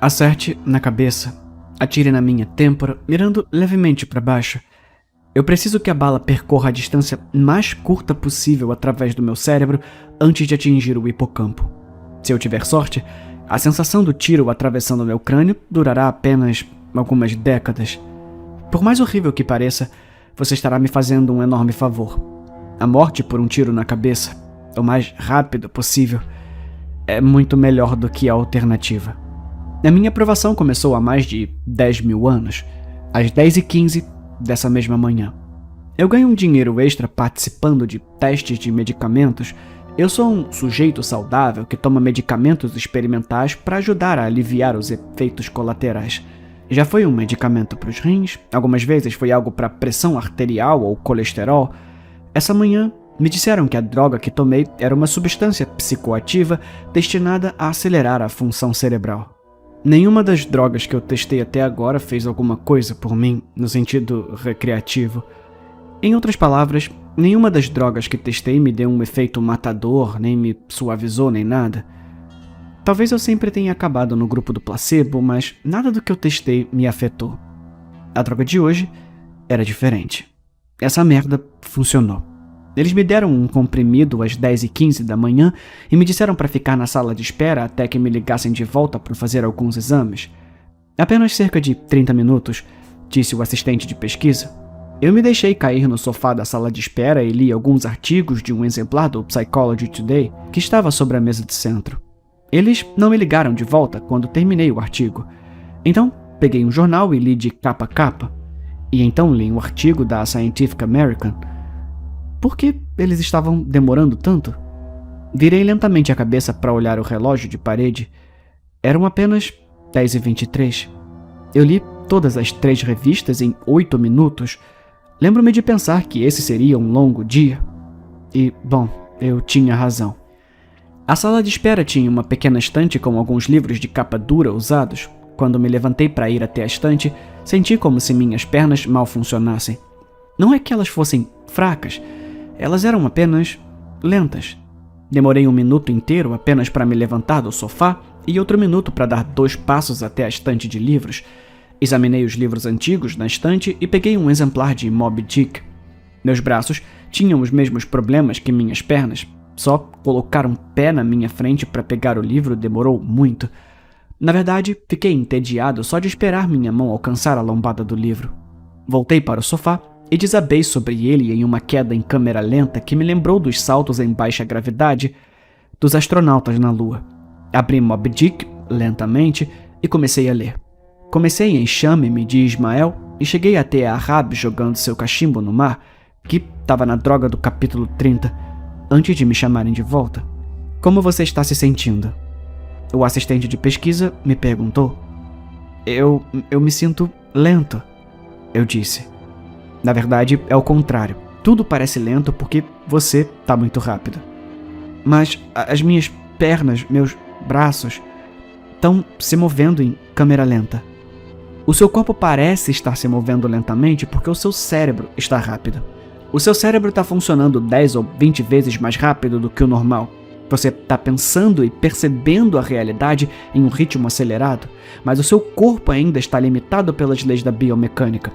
Acerte na cabeça, atire na minha têmpora, mirando levemente para baixo. Eu preciso que a bala percorra a distância mais curta possível através do meu cérebro antes de atingir o hipocampo. Se eu tiver sorte, a sensação do tiro atravessando meu crânio durará apenas algumas décadas. Por mais horrível que pareça, você estará me fazendo um enorme favor. A morte por um tiro na cabeça, o mais rápido possível, é muito melhor do que a alternativa. A minha aprovação começou há mais de 10.000 anos, às 10h15 dessa mesma manhã. Eu ganho um dinheiro extra participando de testes de medicamentos. Eu sou um sujeito saudável que toma medicamentos experimentais para ajudar a aliviar os efeitos colaterais. Já foi um medicamento para os rins, algumas vezes foi algo para pressão arterial ou colesterol. Essa manhã, me disseram que a droga que tomei era uma substância psicoativa destinada a acelerar a função cerebral. Nenhuma das drogas que eu testei até agora fez alguma coisa por mim, no sentido recreativo. Em outras palavras, nenhuma das drogas que testei me deu um efeito matador, nem me suavizou, nem nada. Talvez eu sempre tenha acabado no grupo do placebo, mas nada do que eu testei me afetou. A droga de hoje era diferente. Essa merda funcionou. Eles me deram um comprimido às 10h15 da manhã e me disseram para ficar na sala de espera até que me ligassem de volta para fazer alguns exames. Apenas cerca de 30 minutos, disse o assistente de pesquisa. Eu me deixei cair no sofá da sala de espera e li alguns artigos de um exemplar do Psychology Today que estava sobre a mesa de centro. Eles não me ligaram de volta quando terminei o artigo. Então, peguei um jornal e li de capa a capa. E então li um artigo da Scientific American. Por que eles estavam demorando tanto? Virei lentamente a cabeça para olhar o relógio de parede. Eram apenas 10h23. Eu li todas as 3 revistas em 8 minutos. Lembro-me de pensar que esse seria um longo dia. E, bom, eu tinha razão. A sala de espera tinha uma pequena estante com alguns livros de capa dura usados. Quando me levantei para ir até a estante, senti como se minhas pernas mal funcionassem. Não é que elas fossem fracas, elas eram apenas lentas. Demorei 1 minuto inteiro apenas para me levantar do sofá e outro minuto para dar 2 passos até a estante de livros. Examinei os livros antigos na estante e peguei um exemplar de Moby Dick. Meus braços tinham os mesmos problemas que minhas pernas. Só colocar um pé na minha frente para pegar o livro demorou muito. Na verdade, fiquei entediado só de esperar minha mão alcançar a lombada do livro. Voltei para o sofá e desabei sobre ele em uma queda em câmera lenta que me lembrou dos saltos em baixa gravidade dos astronautas na Lua. Abri Moby Dick lentamente e comecei a ler. Comecei em Chame-me de Ismael e cheguei até a Ahab jogando seu cachimbo no mar, que estava na droga do capítulo 30, antes de me chamarem de volta. Como você está se sentindo? O assistente de pesquisa me perguntou. Eu me sinto lento, eu disse. Na verdade, é o contrário. Tudo parece lento porque você está muito rápido. Mas as minhas pernas, meus braços, estão se movendo em câmera lenta. O seu corpo parece estar se movendo lentamente porque o seu cérebro está rápido. O seu cérebro está funcionando 10 ou 20 vezes mais rápido do que o normal. Você está pensando e percebendo a realidade em um ritmo acelerado, mas o seu corpo ainda está limitado pelas leis da biomecânica.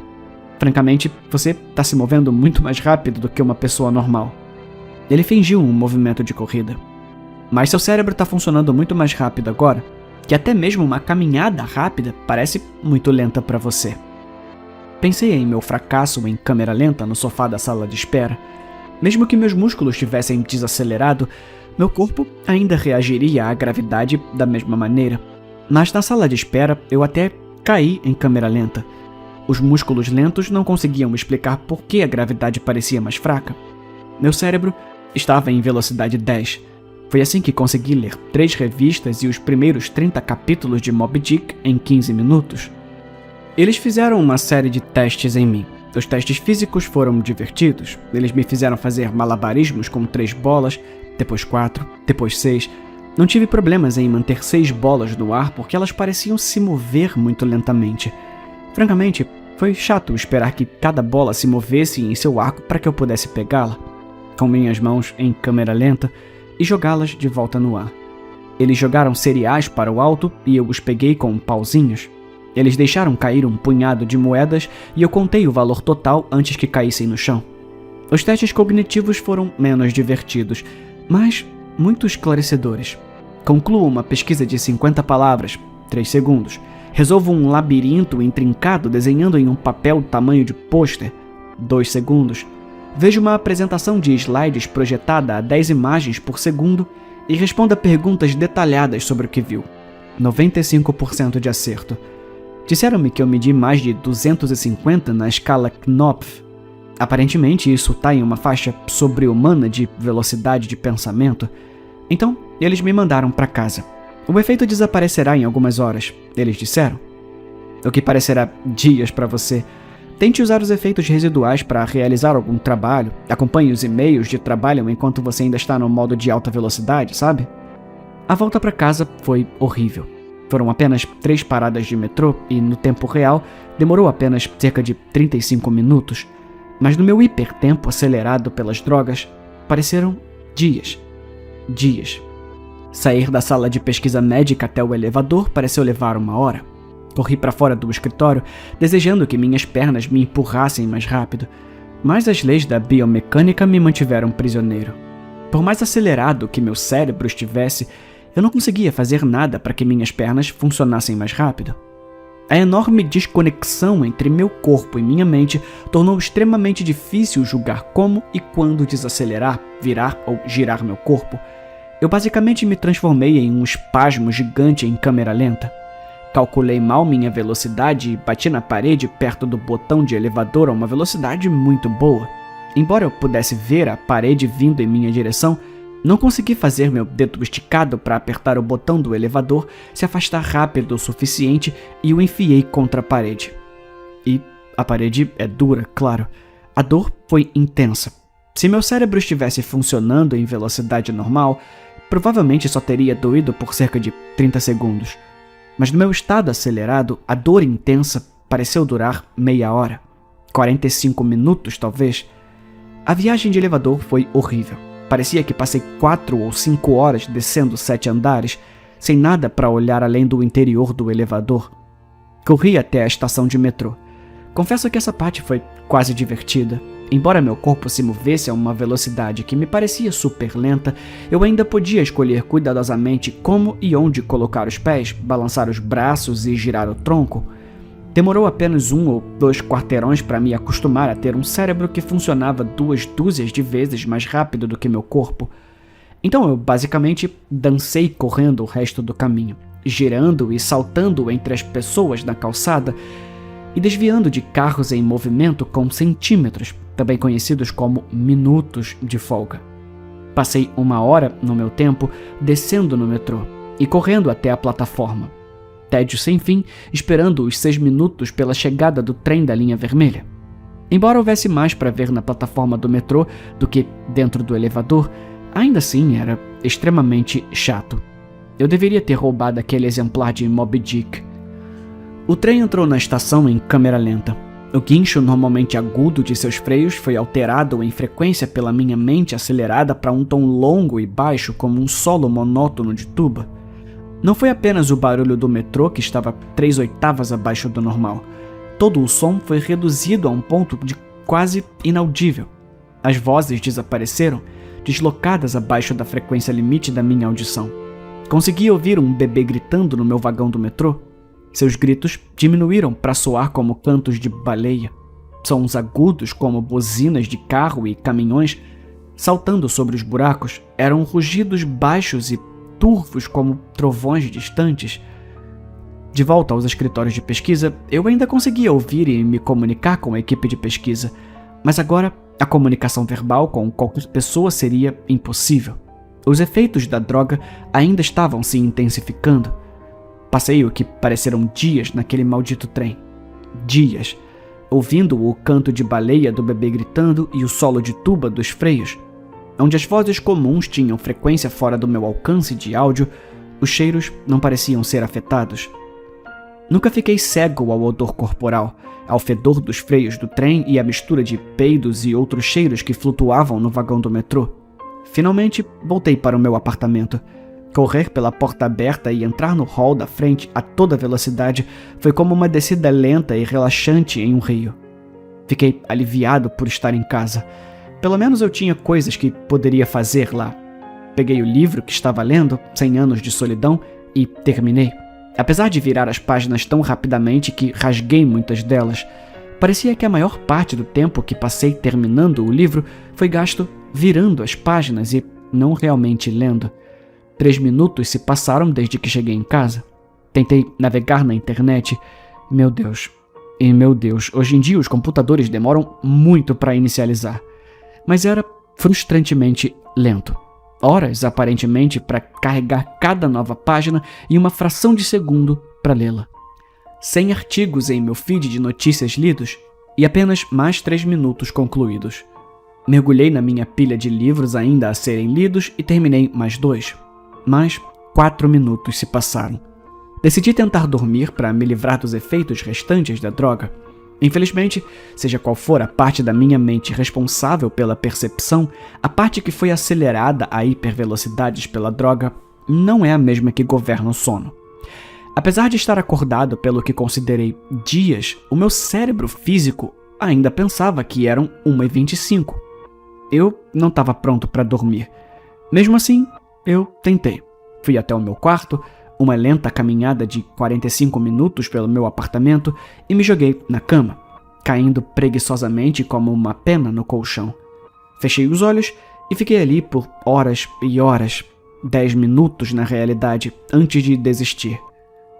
Francamente, você está se movendo muito mais rápido do que uma pessoa normal. Ele fingiu um movimento de corrida. Mas seu cérebro está funcionando muito mais rápido agora, que até mesmo uma caminhada rápida parece muito lenta para você. Pensei em meu fracasso em câmera lenta no sofá da sala de espera. Mesmo que meus músculos tivessem desacelerado, meu corpo ainda reagiria à gravidade da mesma maneira. Mas na sala de espera, eu até caí em câmera lenta. Os músculos lentos não conseguiam explicar por que a gravidade parecia mais fraca. Meu cérebro estava em velocidade 10. Foi assim que consegui ler 3 revistas e os primeiros 30 capítulos de Moby Dick em 15 minutos. Eles fizeram uma série de testes em mim. Os testes físicos foram divertidos. Eles me fizeram fazer malabarismos com 3 bolas, depois 4, depois 6. Não tive problemas em manter 6 bolas no ar porque elas pareciam se mover muito lentamente. Francamente, foi chato esperar que cada bola se movesse em seu arco para que eu pudesse pegá-la, com minhas mãos em câmera lenta, e jogá-las de volta no ar. Eles jogaram cereais para o alto e eu os peguei com pauzinhos. Eles deixaram cair um punhado de moedas e eu contei o valor total antes que caíssem no chão. Os testes cognitivos foram menos divertidos, mas muito esclarecedores. Concluo uma pesquisa de 50 palavras, 3 segundos. Resolvo um labirinto intrincado desenhando em um papel tamanho de pôster, 2 segundos. Vejo uma apresentação de slides projetada a 10 imagens por segundo e respondo a perguntas detalhadas sobre o que viu. 95% de acerto. Disseram-me que eu medi mais de 250 na escala Knopf. Aparentemente isso está em uma faixa sobre-humana de velocidade de pensamento. Então, eles me mandaram para casa. O efeito desaparecerá em algumas horas, eles disseram. o que parecerá dias para você. Tente usar os efeitos residuais para realizar algum trabalho. Acompanhe os e-mails de trabalho enquanto você ainda está no modo de alta velocidade, sabe? A volta para casa foi horrível. Foram apenas 3 paradas de metrô e, no tempo real, demorou apenas cerca de 35 minutos. Mas no meu hipertempo acelerado pelas drogas, pareceram dias. Dias. Sair da sala de pesquisa médica até o elevador pareceu levar 1 hora. Corri para fora do escritório, desejando que minhas pernas me empurrassem mais rápido, mas as leis da biomecânica me mantiveram prisioneiro. Por mais acelerado que meu cérebro estivesse, eu não conseguia fazer nada para que minhas pernas funcionassem mais rápido. A enorme desconexão entre meu corpo e minha mente tornou extremamente difícil julgar como e quando desacelerar, virar ou girar meu corpo. Eu basicamente me transformei em um espasmo gigante em câmera lenta. Calculei mal minha velocidade e bati na parede perto do botão de elevador a uma velocidade muito boa. Embora eu pudesse ver a parede vindo em minha direção, não consegui fazer meu dedo esticado para apertar o botão do elevador se afastar rápido o suficiente e o enfiei contra a parede. E a parede é dura, claro. A dor foi intensa. Se meu cérebro estivesse funcionando em velocidade normal, provavelmente só teria doído por cerca de 30 segundos. Mas no meu estado acelerado, a dor intensa pareceu durar meia hora. 45 minutos, talvez. A viagem de elevador foi horrível. Parecia que passei 4 ou 5 horas descendo 7 andares, sem nada para olhar além do interior do elevador. Corri até a estação de metrô. Confesso que essa parte foi quase divertida. Embora meu corpo se movesse a uma velocidade que me parecia super lenta, eu ainda podia escolher cuidadosamente como e onde colocar os pés, balançar os braços e girar o tronco. Demorou apenas 1 ou 2 quarteirões para me acostumar a ter um cérebro que funcionava 2 dúzias de vezes mais rápido do que meu corpo. Então eu basicamente dancei correndo o resto do caminho, girando e saltando entre as pessoas na calçada e desviando de carros em movimento com centímetros, também conhecidos como minutos de folga. Passei 1 hora no meu tempo descendo no metrô e correndo até a plataforma. Tédio sem fim, esperando os 6 minutos pela chegada do trem da linha vermelha. Embora houvesse mais para ver na plataforma do metrô do que dentro do elevador, ainda assim era extremamente chato. Eu deveria ter roubado aquele exemplar de Moby Dick. O trem entrou na estação em câmera lenta. O guincho normalmente agudo de seus freios foi alterado em frequência pela minha mente acelerada para um tom longo e baixo como um solo monótono de tuba. Não foi apenas o barulho do metrô que estava 3/8 abaixo do normal. Todo o som foi reduzido a um ponto de quase inaudível. As vozes desapareceram, deslocadas abaixo da frequência limite da minha audição. Consegui ouvir um bebê gritando no meu vagão do metrô. Seus gritos diminuíram para soar como cantos de baleia. Sons agudos como buzinas de carro e caminhões saltando sobre os buracos eram rugidos baixos e turvos como trovões distantes. De volta aos escritórios de pesquisa, eu ainda conseguia ouvir e me comunicar com a equipe de pesquisa, mas agora a comunicação verbal com qualquer pessoa seria impossível. Os efeitos da droga ainda estavam se intensificando. Passei o que pareceram dias naquele maldito trem. Dias, ouvindo o canto de baleia do bebê gritando e o solo de tuba dos freios. Onde as vozes comuns tinham frequência fora do meu alcance de áudio, os cheiros não pareciam ser afetados. Nunca fiquei cego ao odor corporal, ao fedor dos freios do trem e à mistura de peidos e outros cheiros que flutuavam no vagão do metrô. Finalmente, voltei para o meu apartamento. Correr pela porta aberta e entrar no hall da frente a toda velocidade foi como uma descida lenta e relaxante em um rio. Fiquei aliviado por estar em casa. Pelo menos eu tinha coisas que poderia fazer lá. Peguei o livro que estava lendo, 100 Anos de Solidão, e terminei. Apesar de virar as páginas tão rapidamente que rasguei muitas delas, parecia que a maior parte do tempo que passei terminando o livro foi gasto virando as páginas e não realmente lendo. 3 minutos se passaram desde que cheguei em casa. Tentei navegar na internet. Meu Deus, hoje em dia os computadores demoram muito para inicializar. Mas era frustrantemente lento. Horas, aparentemente, para carregar cada nova página e uma fração de segundo para lê-la. 100 artigos em meu feed de notícias lidos e apenas mais 3 minutos concluídos. Mergulhei na minha pilha de livros ainda a serem lidos e terminei mais 2. Mais 4 minutos se passaram. Decidi tentar dormir para me livrar dos efeitos restantes da droga. Infelizmente, seja qual for a parte da minha mente responsável pela percepção, a parte que foi acelerada a hipervelocidades pela droga não é a mesma que governa o sono. Apesar de estar acordado pelo que considerei dias, o meu cérebro físico ainda pensava que eram 1h25. Eu não estava pronto para dormir. Mesmo assim, eu tentei. Fui até o meu quarto, uma lenta caminhada de 45 minutos pelo meu apartamento e me joguei na cama, caindo preguiçosamente como uma pena no colchão. Fechei os olhos e fiquei ali por horas e horas, 10 minutos na realidade, antes de desistir.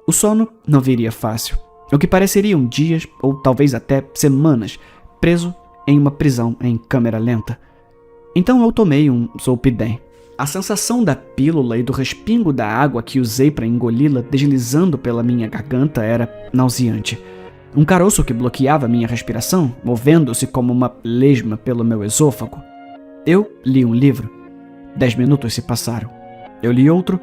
O sono não viria fácil, o que pareceriam dias ou talvez até semanas, preso em uma prisão em câmera lenta. Então eu tomei um Zolpidem. A sensação da pílula e do respingo da água que usei para engoli-la deslizando pela minha garganta era nauseante. Um caroço que bloqueava minha respiração, movendo-se como uma lesma pelo meu esôfago. Eu li um livro. 10 minutos se passaram. Eu li outro.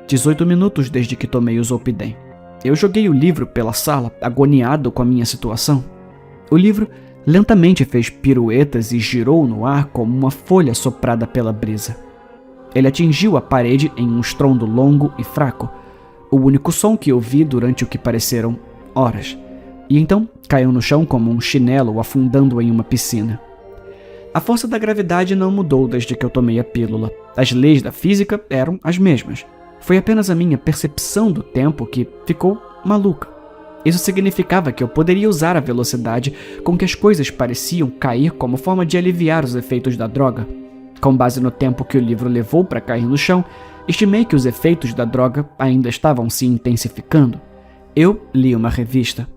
18 minutos desde que tomei o Zolpidem. Eu joguei o livro pela sala, agoniado com a minha situação. O livro lentamente fez piruetas e girou no ar como uma folha soprada pela brisa. Ele atingiu a parede em um estrondo longo e fraco, o único som que ouvi durante o que pareceram horas, e então caiu no chão como um chinelo afundando em uma piscina. A força da gravidade não mudou desde que eu tomei a pílula. As leis da física eram as mesmas. Foi apenas a minha percepção do tempo que ficou maluca. Isso significava que eu poderia usar a velocidade com que as coisas pareciam cair como forma de aliviar os efeitos da droga. Com base no tempo que o livro levou para cair no chão, estimei que os efeitos da droga ainda estavam se intensificando. Eu li uma revista.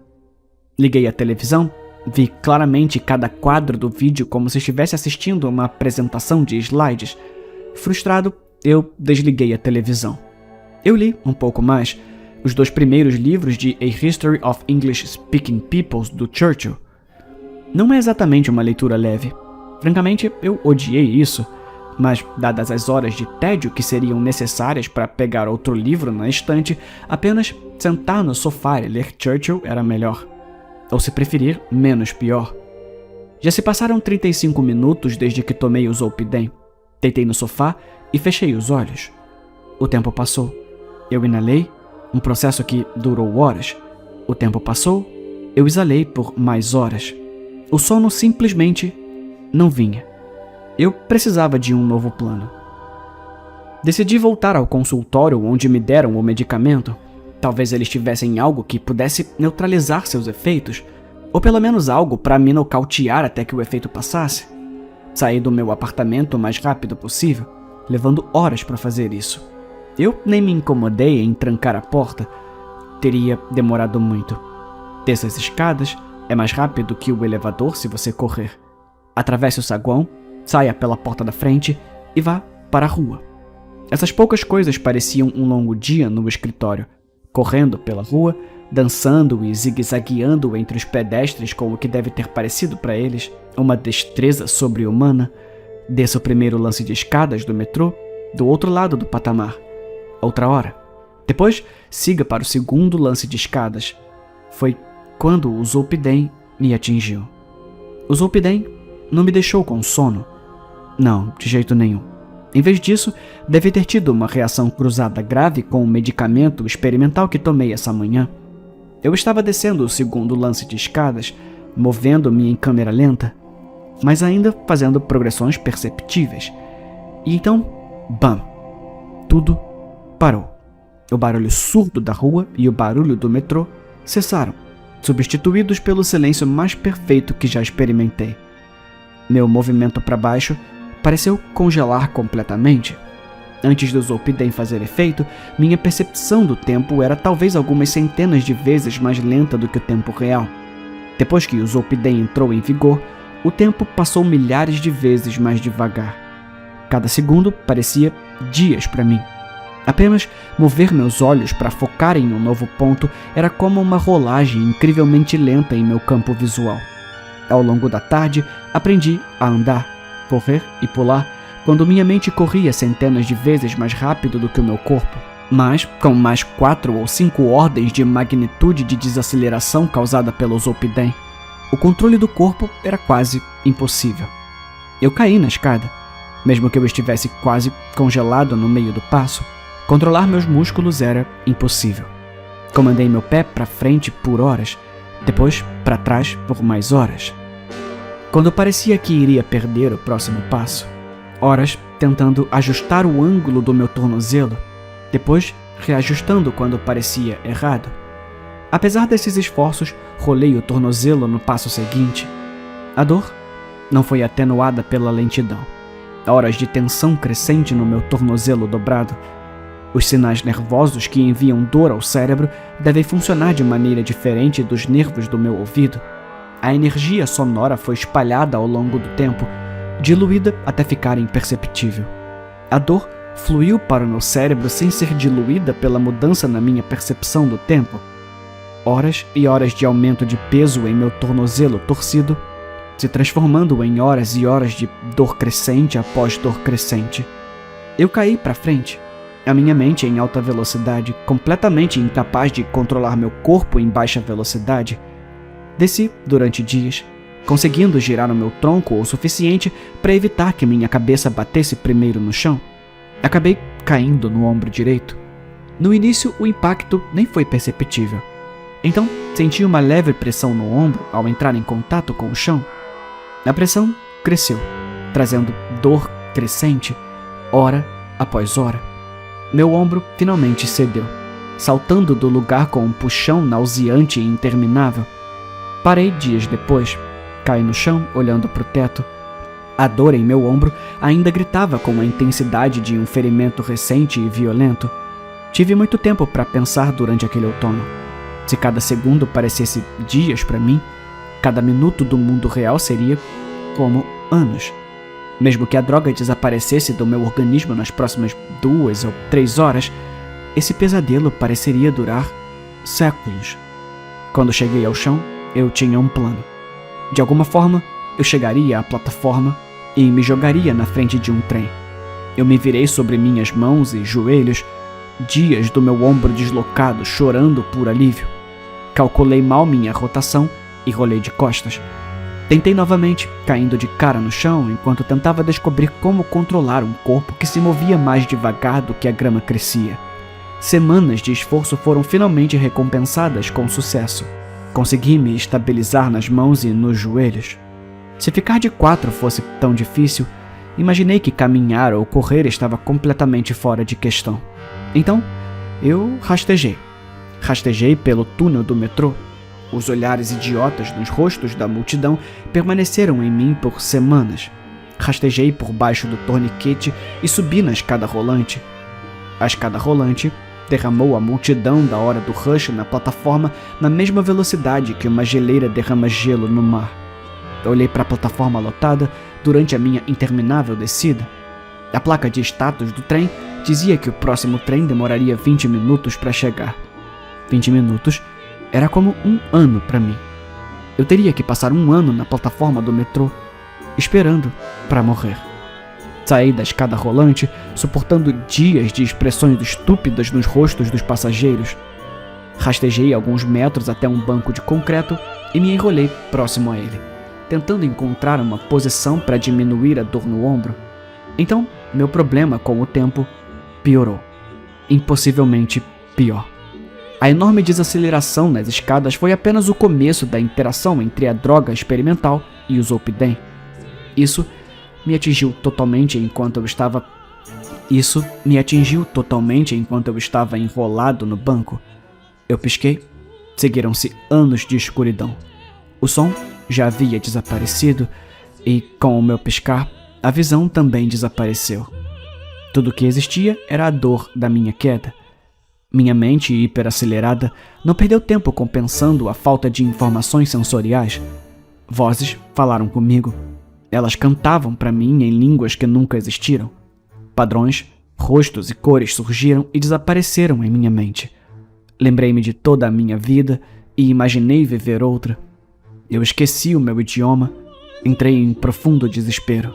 Liguei a televisão, vi claramente cada quadro do vídeo como se estivesse assistindo uma apresentação de slides. Frustrado, eu desliguei a televisão. Eu li um pouco mais, os 2 primeiros livros de A History of English Speaking Peoples do Churchill. Não é exatamente uma leitura leve. Francamente, eu odiei isso, mas dadas as horas de tédio que seriam necessárias para pegar outro livro na estante, apenas sentar no sofá e ler Churchill era melhor. Ou se preferir, menos pior. Já se passaram 35 minutos desde que tomei o Zolpidem. Deitei no sofá e fechei os olhos. O tempo passou. Eu inalei, um processo que durou horas. O tempo passou, eu exalei por mais horas. O sono simplesmente não vinha. Eu precisava de um novo plano. Decidi voltar ao consultório onde me deram o medicamento. Talvez eles tivessem algo que pudesse neutralizar seus efeitos, ou pelo menos algo para me nocautear até que o efeito passasse. Saí do meu apartamento o mais rápido possível, levando horas para fazer isso. Eu nem me incomodei em trancar a porta. Teria demorado muito. Desça as escadas, é mais rápido que o elevador se você correr. Atravesse o saguão, saia pela porta da frente e vá para a rua. Essas poucas coisas pareciam um longo dia no escritório. Correndo pela rua, dançando e zigue-zagueando entre os pedestres com o que deve ter parecido para eles uma destreza sobre-humana. Desça o primeiro lance de escadas do metrô, do outro lado do patamar. Outra hora. Depois, siga para o segundo lance de escadas. Foi quando o Zolpidem me atingiu. O Zolpidem não me deixou com sono. Não, de jeito nenhum. Em vez disso, deve ter tido uma reação cruzada grave com o medicamento experimental que tomei essa manhã. Eu estava descendo o segundo lance de escadas, movendo-me em câmera lenta, mas ainda fazendo progressões perceptíveis. E então, bam! Tudo parou. O barulho surdo da rua e o barulho do metrô cessaram, substituídos pelo silêncio mais perfeito que já experimentei. Meu movimento para baixo pareceu congelar completamente. Antes do Zolpidem fazer efeito, minha percepção do tempo era talvez algumas centenas de vezes mais lenta do que o tempo real. Depois que o Zolpidem entrou em vigor, o tempo passou milhares de vezes mais devagar. Cada segundo parecia dias para mim. Apenas mover meus olhos para focar em um novo ponto era como uma rolagem incrivelmente lenta em meu campo visual. Ao longo da tarde, aprendi a andar, correr e pular, quando minha mente corria centenas de vezes mais rápido do que o meu corpo, mas com mais 4 ou 5 ordens de magnitude de desaceleração causada pelo Zolpidem. O controle do corpo era quase impossível. Eu caí na escada. Mesmo que eu estivesse quase congelado no meio do passo, controlar meus músculos era impossível. Comandei meu pé para frente por horas, depois para trás por mais horas. Quando parecia que iria perder o próximo passo, horas tentando ajustar o ângulo do meu tornozelo, depois reajustando quando parecia errado. Apesar desses esforços, rolei o tornozelo no passo seguinte. A dor não foi atenuada pela lentidão. Horas de tensão crescente no meu tornozelo dobrado. Os sinais nervosos que enviam dor ao cérebro devem funcionar de maneira diferente dos nervos do meu ouvido. A energia sonora foi espalhada ao longo do tempo, diluída até ficar imperceptível. A dor fluiu para o meu cérebro sem ser diluída pela mudança na minha percepção do tempo. Horas e horas de aumento de peso em meu tornozelo torcido, se transformando em horas e horas de dor crescente após dor crescente. Eu caí para frente, a minha mente em alta velocidade, completamente incapaz de controlar meu corpo em baixa velocidade. Desci durante dias, conseguindo girar o meu tronco o suficiente para evitar que minha cabeça batesse primeiro no chão. Acabei caindo no ombro direito. No início, o impacto nem foi perceptível. Então, senti uma leve pressão no ombro ao entrar em contato com o chão. A pressão cresceu, trazendo dor crescente, hora após hora. Meu ombro finalmente cedeu, saltando do lugar com um puxão nauseante e interminável. Parei dias depois, caí no chão, olhando para o teto. A dor em meu ombro ainda gritava com a intensidade de um ferimento recente e violento. Tive muito tempo para pensar durante aquele outono. Se cada segundo parecesse dias para mim, cada minuto do mundo real seria como anos. Mesmo que a droga desaparecesse do meu organismo nas próximas 2 ou 3 horas, esse pesadelo pareceria durar séculos. Quando cheguei ao chão, eu tinha um plano. De alguma forma, eu chegaria à plataforma e me jogaria na frente de um trem. Eu me virei sobre minhas mãos e joelhos, dias do meu ombro deslocado, chorando por alívio. Calculei mal minha rotação e rolei de costas. Tentei novamente, caindo de cara no chão, enquanto tentava descobrir como controlar um corpo que se movia mais devagar do que a grama crescia. Semanas de esforço foram finalmente recompensadas com sucesso. Consegui me estabilizar nas mãos e nos joelhos. Se ficar de 4 fosse tão difícil, imaginei que caminhar ou correr estava completamente fora de questão. Então, eu rastejei. Rastejei pelo túnel do metrô. Os olhares idiotas nos rostos da multidão permaneceram em mim por semanas. Rastejei por baixo do torniquete e subi na escada rolante. A escada rolante derramou a multidão da hora do rush na plataforma na mesma velocidade que uma geleira derrama gelo no mar. Olhei para a plataforma lotada durante a minha interminável descida. A placa de status do trem dizia que o próximo trem demoraria 20 minutos para chegar. 20 minutos era como um ano para mim. Eu teria que passar um ano na plataforma do metrô, esperando para morrer. Saí da escada rolante, suportando dias de expressões estúpidas nos rostos dos passageiros. Rastejei alguns metros até um banco de concreto e me enrolei próximo a ele, tentando encontrar uma posição para diminuir a dor no ombro. Então, meu problema com o tempo piorou. Impossivelmente pior. A enorme desaceleração nas escadas foi apenas o começo da interação entre a droga experimental e o Zolpidem. Isso me atingiu totalmente enquanto eu estava enrolado no banco. Eu pisquei. Seguiram-se anos de escuridão. O som já havia desaparecido e, com o meu piscar, a visão também desapareceu. Tudo o que existia era a dor da minha queda. Minha mente hiperacelerada não perdeu tempo compensando a falta de informações sensoriais. Vozes falaram comigo. Elas cantavam para mim em línguas que nunca existiram. Padrões Rostos e cores surgiram e desapareceram em minha mente. Lembrei-me de toda a minha vida e imaginei viver outra. Eu esqueci o meu idioma, entrei em profundo desespero.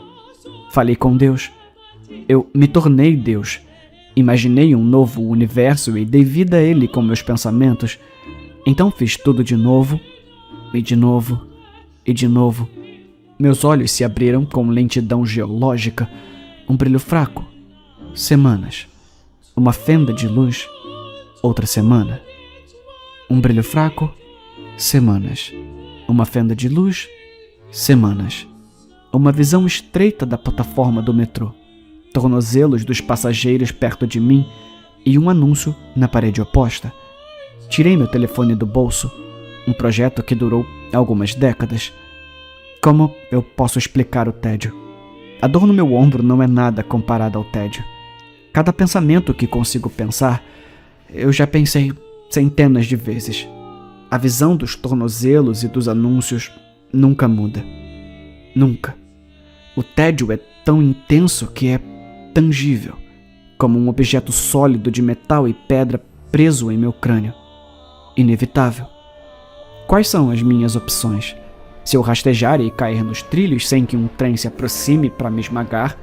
Falei com Deus. Eu me tornei Deus. Imaginei um novo universo e dei vida a ele com meus pensamentos. Então fiz tudo de novo, e de novo, e de novo. Meus olhos se abriram com lentidão geológica, um brilho fraco. Semanas. Uma fenda de luz. Outra semana. Um brilho fraco. Semanas. Uma fenda de luz. Semanas. Uma visão estreita da plataforma do metrô. Tornozelos dos passageiros perto de mim e um anúncio na parede oposta. Tirei meu telefone do bolso. Um projeto que durou algumas décadas. Como eu posso explicar o tédio? A dor no meu ombro não é nada comparada ao tédio. Cada pensamento que consigo pensar, eu já pensei centenas de vezes. A visão dos tornozelos e dos anúncios nunca muda. Nunca. O tédio é tão intenso que é tangível, como um objeto sólido de metal e pedra preso em meu crânio. Inevitável. Quais são as minhas opções? Se eu rastejar e cair nos trilhos sem que um trem se aproxime para me esmagar,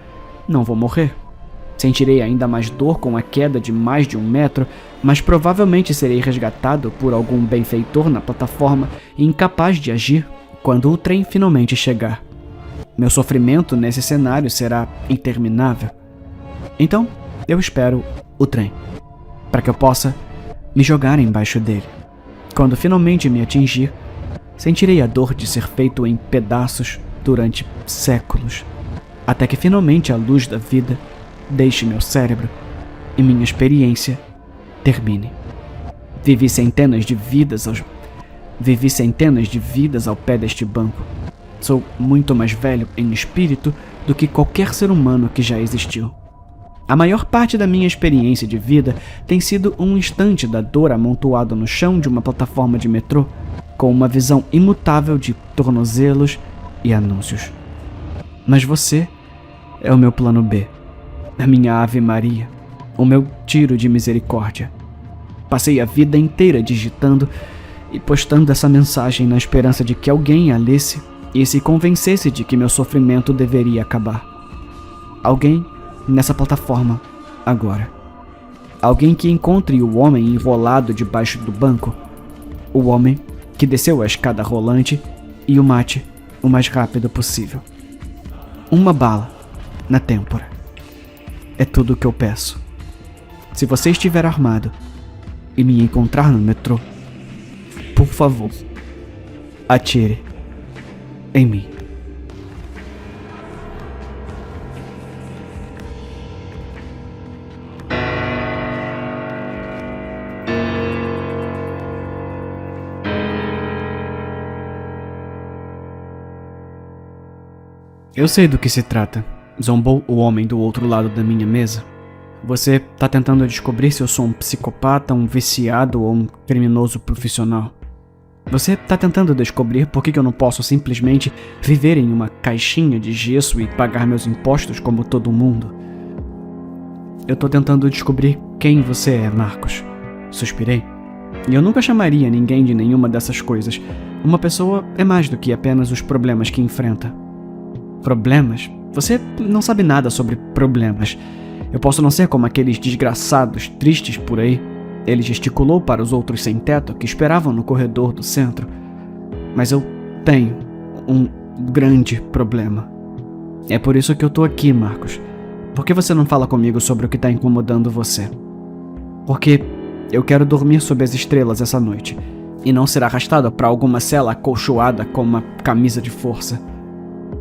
não vou morrer. Sentirei ainda mais dor com a queda de mais de 1 metro, mas provavelmente serei resgatado por algum benfeitor na plataforma e incapaz de agir quando o trem finalmente chegar. Meu sofrimento nesse cenário será interminável. Então, eu espero o trem, para que eu possa me jogar embaixo dele. Quando finalmente me atingir, sentirei a dor de ser feito em pedaços durante séculos, até que finalmente a luz da vida deixe meu cérebro e minha experiência termine. Vivi centenas de vidas ao pé deste banco. Sou muito mais velho em espírito do que qualquer ser humano que já existiu. A maior parte da minha experiência de vida tem sido um instante da dor amontoado no chão de uma plataforma de metrô, com uma visão imutável de tornozelos e anúncios. Mas você é o meu plano B, a minha Ave Maria, o meu tiro de misericórdia. Passei a vida inteira digitando e postando essa mensagem na esperança de que alguém a lesse e se convencesse de que meu sofrimento deveria acabar. Alguém nessa plataforma, agora. Alguém que encontre o homem enrolado debaixo do banco, o homem que desceu a escada rolante e o mate o mais rápido possível. Uma bala na têmpora. É tudo o que eu peço. Se você estiver armado e me encontrar no metrô, por favor, atire em mim. Eu sei do que se trata, zombou o homem do outro lado da minha mesa. Você tá tentando descobrir se eu sou um psicopata, um viciado ou um criminoso profissional. Você tá tentando descobrir por que eu não posso simplesmente viver em uma caixinha de gesso e pagar meus impostos como todo mundo. Eu tô tentando descobrir quem você é, Marcos. Suspirei. E eu nunca chamaria ninguém de nenhuma dessas coisas. Uma pessoa é mais do que apenas os problemas que enfrenta. Problemas? Você não sabe nada sobre problemas. Eu posso não ser como aqueles desgraçados tristes por aí. Ele gesticulou para os outros sem teto que esperavam no corredor do centro. Mas eu tenho um grande problema. É por isso que eu tô aqui, Marcos. Por que você não fala comigo sobre o que tá incomodando você? Porque eu quero dormir sob as estrelas essa noite e não ser arrastado para alguma cela acolchoada com uma camisa de força.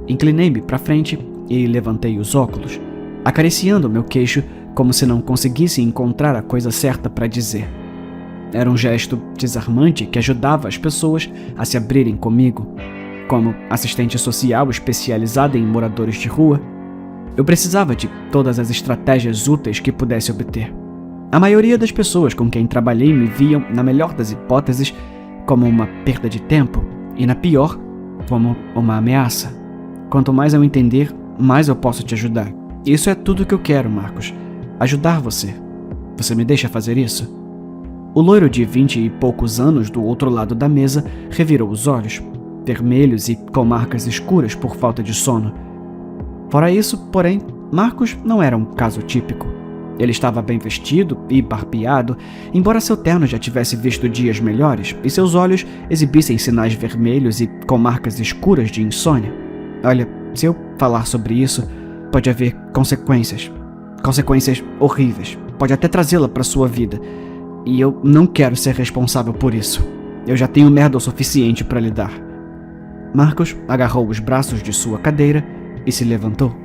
Inclinei-me para frente e levantei os óculos, acariciando meu queixo como se não conseguisse encontrar a coisa certa para dizer. Era um gesto desarmante que ajudava as pessoas a se abrirem comigo. Como assistente social especializada em moradores de rua, eu precisava de todas as estratégias úteis que pudesse obter. A maioria das pessoas com quem trabalhei me viam, na melhor das hipóteses, como uma perda de tempo e, na pior, como uma ameaça. Quanto mais eu entender, mais eu posso te ajudar. Isso é tudo que eu quero, Marcos. ajudar você. Você me deixa fazer isso?" O loiro de 20 e poucos anos do outro lado da mesa revirou os olhos, vermelhos e com marcas escuras por falta de sono. Fora isso, porém, Marcos não era um caso típico. Ele estava bem vestido e barbeado, embora seu terno já tivesse visto dias melhores e seus olhos exibissem sinais vermelhos e com marcas escuras de insônia. Olha, se eu falar sobre isso, pode haver consequências. Consequências horríveis. Pode até trazê-la para sua vida. E eu não quero ser responsável por isso. Eu já tenho merda o suficiente para lidar. Marcos agarrou os braços de sua cadeira e se levantou.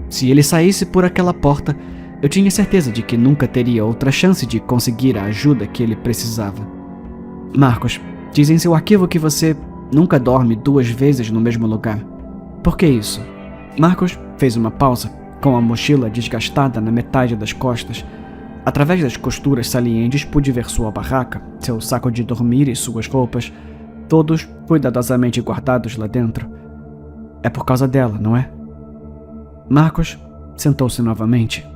Se ele saísse por aquela porta, eu tinha certeza de que nunca teria outra chance de conseguir a ajuda que ele precisava. Marcos, diz em seu arquivo que você nunca dorme 2 vezes no mesmo lugar. Por que isso? Marcos fez uma pausa, com a mochila desgastada na metade das costas. Através das costuras salientes pude ver sua barraca, seu saco de dormir e suas roupas, todos cuidadosamente guardados lá dentro. É por causa dela, não é? Marcos sentou-se novamente.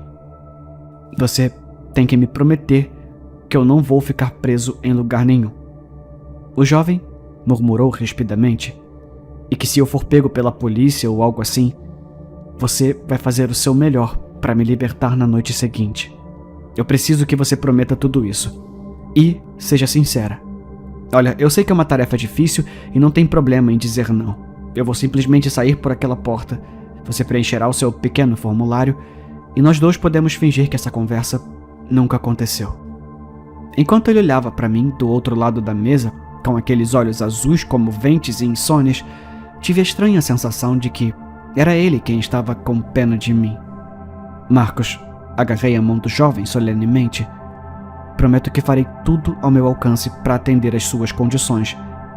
Você tem que me prometer que eu não vou ficar preso em lugar nenhum. O jovem murmurou rispidamente. E que se eu for pego pela polícia ou algo assim, você vai fazer o seu melhor para me libertar na noite seguinte. Eu preciso que você prometa tudo isso. E seja sincera. Olha, eu sei que é uma tarefa difícil e não tem problema em dizer não. Eu vou simplesmente sair por aquela porta. Você preencherá o seu pequeno formulário e nós dois podemos fingir que essa conversa nunca aconteceu. Enquanto ele olhava para mim do outro lado da mesa, com aqueles olhos azuis comoventes e insônios, tive a estranha sensação de que era ele quem estava com pena de mim. Marcos, agarrei a mão do jovem solenemente. Prometo que farei tudo ao meu alcance para atender às suas condições,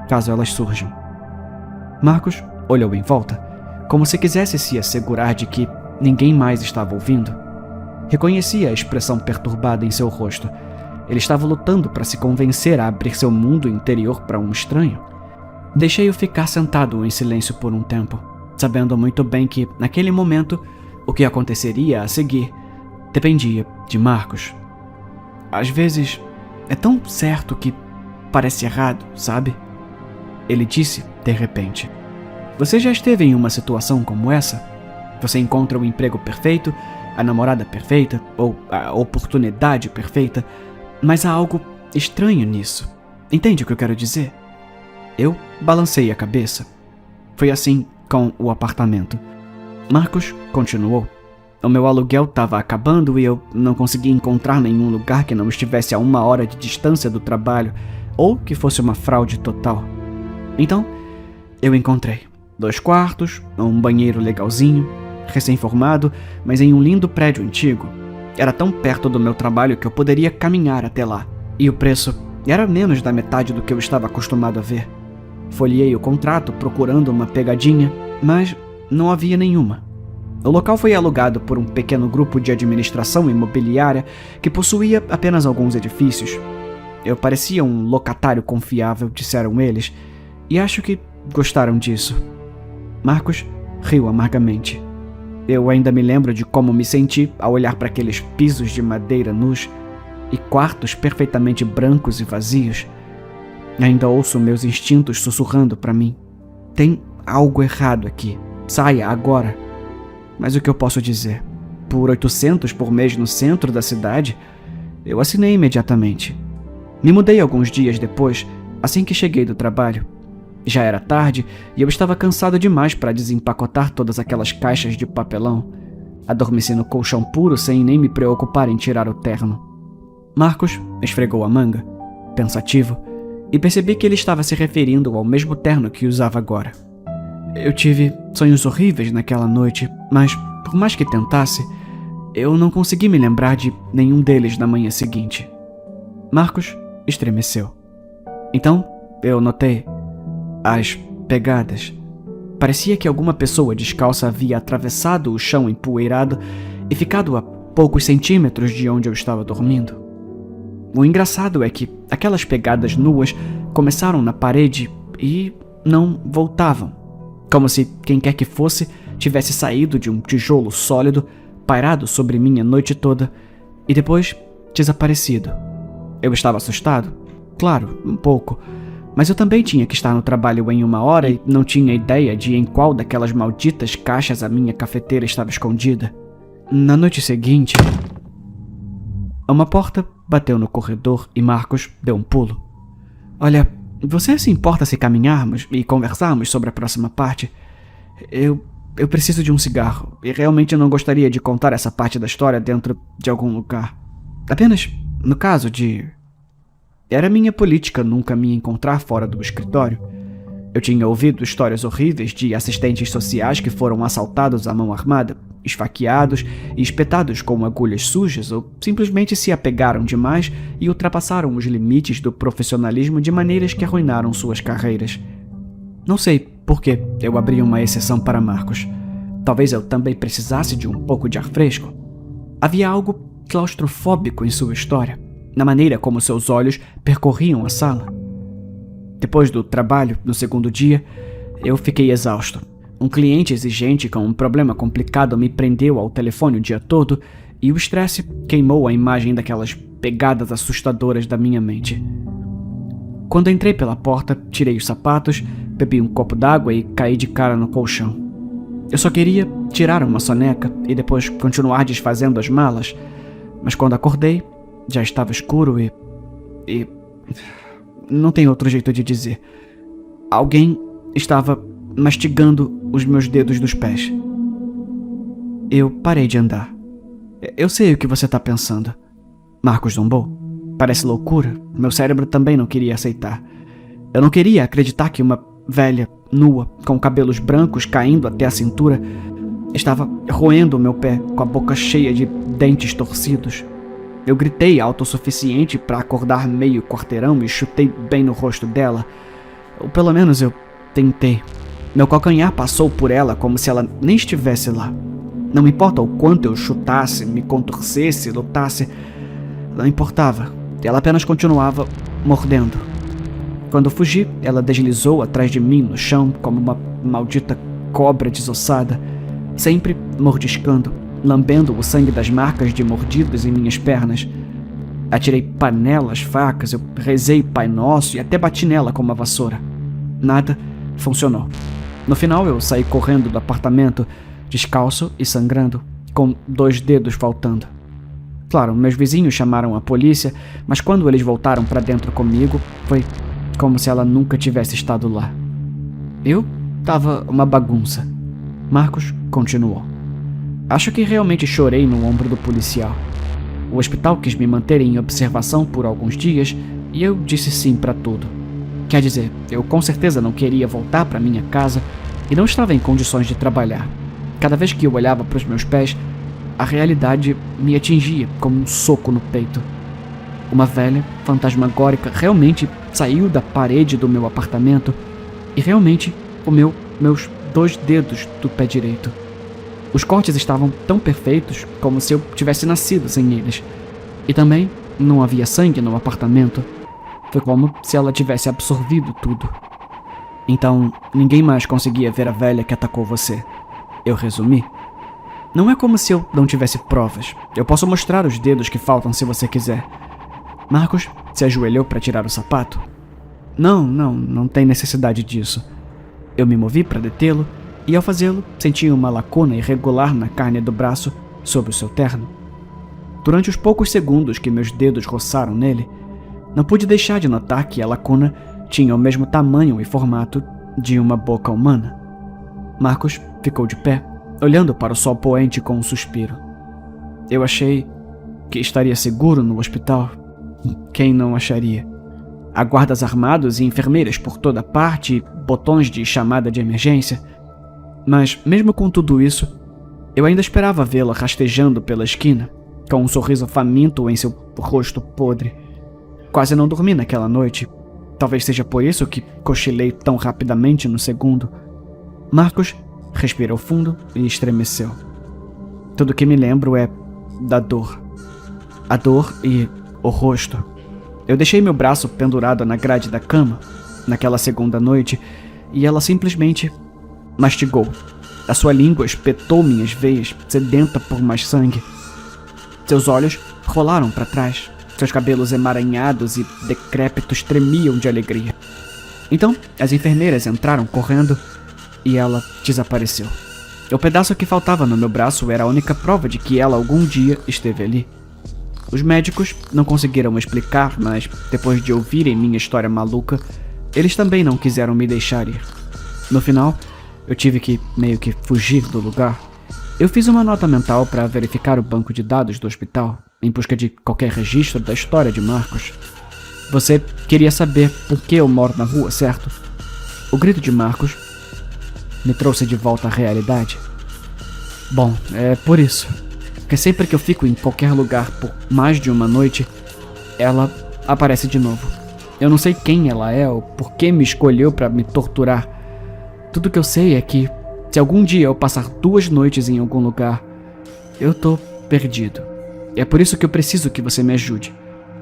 caso elas surjam. Marcos olhou em volta, como se quisesse se assegurar de que ninguém mais estava ouvindo. Reconheci a expressão perturbada em seu rosto. Ele estava lutando para se convencer a abrir seu mundo interior para um estranho. Deixei-o ficar sentado em silêncio por um tempo, sabendo muito bem que, naquele momento, o que aconteceria a seguir dependia de Marcos. Às vezes, é tão certo que parece errado, sabe? Ele disse, de repente. Você já esteve em uma situação como essa? Você encontra o emprego perfeito, a namorada perfeita, ou a oportunidade perfeita, mas há algo estranho nisso. Entende o que eu quero dizer? Eu balancei a cabeça. Foi assim com o apartamento. Marcos continuou. O meu aluguel estava acabando e eu não conseguia encontrar nenhum lugar que não estivesse a 1 hora de distância do trabalho ou que fosse uma fraude total. Então, eu encontrei 2 quartos, um banheiro legalzinho, recém-formado, mas em um lindo prédio antigo. Era tão perto do meu trabalho que eu poderia caminhar até lá. E o preço era menos da metade do que eu estava acostumado a ver. Folheei o contrato procurando uma pegadinha, mas não havia nenhuma. O local foi alugado por um pequeno grupo de administração imobiliária que possuía apenas alguns edifícios. Eu parecia um locatário confiável, disseram eles, e acho que gostaram disso. Marcos riu amargamente. Eu ainda me lembro de como me senti ao olhar para aqueles pisos de madeira nus e quartos perfeitamente brancos e vazios. Ainda ouço meus instintos sussurrando para mim. Tem algo errado aqui. Saia agora. Mas o que eu posso dizer? Por 800 por mês no centro da cidade? Eu assinei imediatamente. Me mudei alguns dias depois, assim que cheguei do trabalho. Já era tarde e eu estava cansado demais para desempacotar todas aquelas caixas de papelão. Adormeci no colchão puro sem nem me preocupar em tirar o terno. Marcos esfregou a manga, pensativo, e percebi que ele estava se referindo ao mesmo terno que usava agora. Eu tive sonhos horríveis naquela noite, mas, por mais que tentasse, eu não consegui me lembrar de nenhum deles na manhã seguinte. Marcos estremeceu. Então, eu notei as pegadas. Parecia que alguma pessoa descalça havia atravessado o chão empoeirado e ficado a poucos centímetros de onde eu estava dormindo. O engraçado é que aquelas pegadas nuas começaram na parede e não voltavam, como se quem quer que fosse tivesse saído de um tijolo sólido, pairado sobre mim a noite toda, e depois desaparecido. Eu estava assustado? Claro, um pouco. Mas eu também tinha que estar no trabalho em 1 hora e não tinha ideia de em qual daquelas malditas caixas a minha cafeteira estava escondida. Na noite seguinte, uma porta bateu no corredor e Marcos deu um pulo. Olha, você se importa se caminharmos e conversarmos sobre a próxima parte? Eu preciso de um cigarro e realmente não gostaria de contar essa parte da história dentro de algum lugar. Apenas no caso de... Era minha política nunca me encontrar fora do escritório. Eu tinha ouvido histórias horríveis de assistentes sociais que foram assaltados à mão armada, esfaqueados e espetados com agulhas sujas ou simplesmente se apegaram demais e ultrapassaram os limites do profissionalismo de maneiras que arruinaram suas carreiras. Não sei por que eu abri uma exceção para Marcos. Talvez eu também precisasse de um pouco de ar fresco. Havia algo claustrofóbico em sua história, na maneira como seus olhos percorriam a sala. Depois do trabalho, no segundo dia, eu fiquei exausto. Um cliente exigente com um problema complicado me prendeu ao telefone o dia todo e o estresse queimou a imagem daquelas pegadas assustadoras da minha mente. Quando entrei pela porta, tirei os sapatos, bebi um copo d'água e caí de cara no colchão. Eu só queria tirar uma soneca e depois continuar desfazendo as malas, mas quando acordei, já estava escuro e... não tem outro jeito de dizer. Alguém estava mastigando os meus dedos dos pés. Eu parei de andar. Eu sei o que você está pensando. Marcos zombou. Parece loucura. Meu cérebro também não queria aceitar. Eu não queria acreditar que uma velha, nua, com cabelos brancos caindo até a cintura, estava roendo o meu pé com a boca cheia de dentes torcidos. Eu gritei alto o suficiente para acordar meio quarteirão e chutei bem no rosto dela. Ou pelo menos eu tentei. Meu calcanhar passou por ela como se ela nem estivesse lá. Não importa o quanto eu chutasse, me contorcesse, lutasse, não importava. Ela apenas continuava mordendo. Quando fugi, ela deslizou atrás de mim no chão como uma maldita cobra desossada, sempre mordiscando, lambendo o sangue das marcas de mordidas em minhas pernas. Atirei panelas, facas, eu rezei Pai Nosso e até bati nela com uma vassoura. Nada funcionou. No final, eu saí correndo do apartamento, descalço e sangrando, com 2 dedos faltando. Claro, meus vizinhos chamaram a polícia, mas quando eles voltaram para dentro comigo, foi como se ela nunca tivesse estado lá. Eu tava uma bagunça. Marcos continuou. Acho que realmente chorei no ombro do policial. O hospital quis me manter em observação por alguns dias e eu disse sim para tudo. Quer dizer, eu com certeza não queria voltar para minha casa e não estava em condições de trabalhar. Cada vez que eu olhava para os meus pés, a realidade me atingia como um soco no peito. Uma velha, fantasmagórica, realmente saiu da parede do meu apartamento e realmente comeu meus 2 dedos do pé direito. Os cortes estavam tão perfeitos como se eu tivesse nascido sem eles. E também não havia sangue no apartamento. Foi como se ela tivesse absorvido tudo. Então, ninguém mais conseguia ver a velha que atacou você. Eu resumi. Não é como se eu não tivesse provas. Eu posso mostrar os dedos que faltam se você quiser. Marcos se ajoelhou para tirar o sapato. Não tem necessidade disso. Eu me movi para detê-lo e ao fazê-lo, senti uma lacuna irregular na carne do braço sob o seu terno. Durante os poucos segundos que meus dedos roçaram nele, não pude deixar de notar que a lacuna tinha o mesmo tamanho e formato de uma boca humana. Marcos ficou de pé, olhando para o sol poente com um suspiro. Eu achei que estaria seguro no hospital. Quem não acharia? Há guardas armados e enfermeiras por toda parte e botões de chamada de emergência. Mas, mesmo com tudo isso, eu ainda esperava vê-la rastejando pela esquina, com um sorriso faminto em seu rosto podre. Quase não dormi naquela noite. Talvez seja por isso que cochilei tão rapidamente no segundo. Marcos respirou fundo e estremeceu. Tudo que me lembro é da dor. A dor e o rosto. Eu deixei meu braço pendurado na grade da cama, naquela segunda noite, e ela simplesmente mastigou. A sua língua espetou minhas veias, sedenta por mais sangue. Seus olhos rolaram para trás. Seus cabelos emaranhados e decrépitos tremiam de alegria. Então, as enfermeiras entraram correndo e ela desapareceu. O pedaço que faltava no meu braço era a única prova de que ela algum dia esteve ali. Os médicos não conseguiram explicar, mas depois de ouvirem minha história maluca, eles também não quiseram me deixar ir. No final, eu tive que meio que fugir do lugar. Eu fiz uma nota mental para verificar o banco de dados do hospital, em busca de qualquer registro da história de Marcos. Você queria saber por que eu moro na rua, certo? O grito de Marcos me trouxe de volta à realidade. Bom, é por isso. Porque sempre que eu fico em qualquer lugar por mais de uma noite, ela aparece de novo. Eu não sei quem ela é ou por que me escolheu para me torturar. Tudo que eu sei é que, se algum dia eu passar 2 noites em algum lugar, eu tô perdido. E é por isso que eu preciso que você me ajude.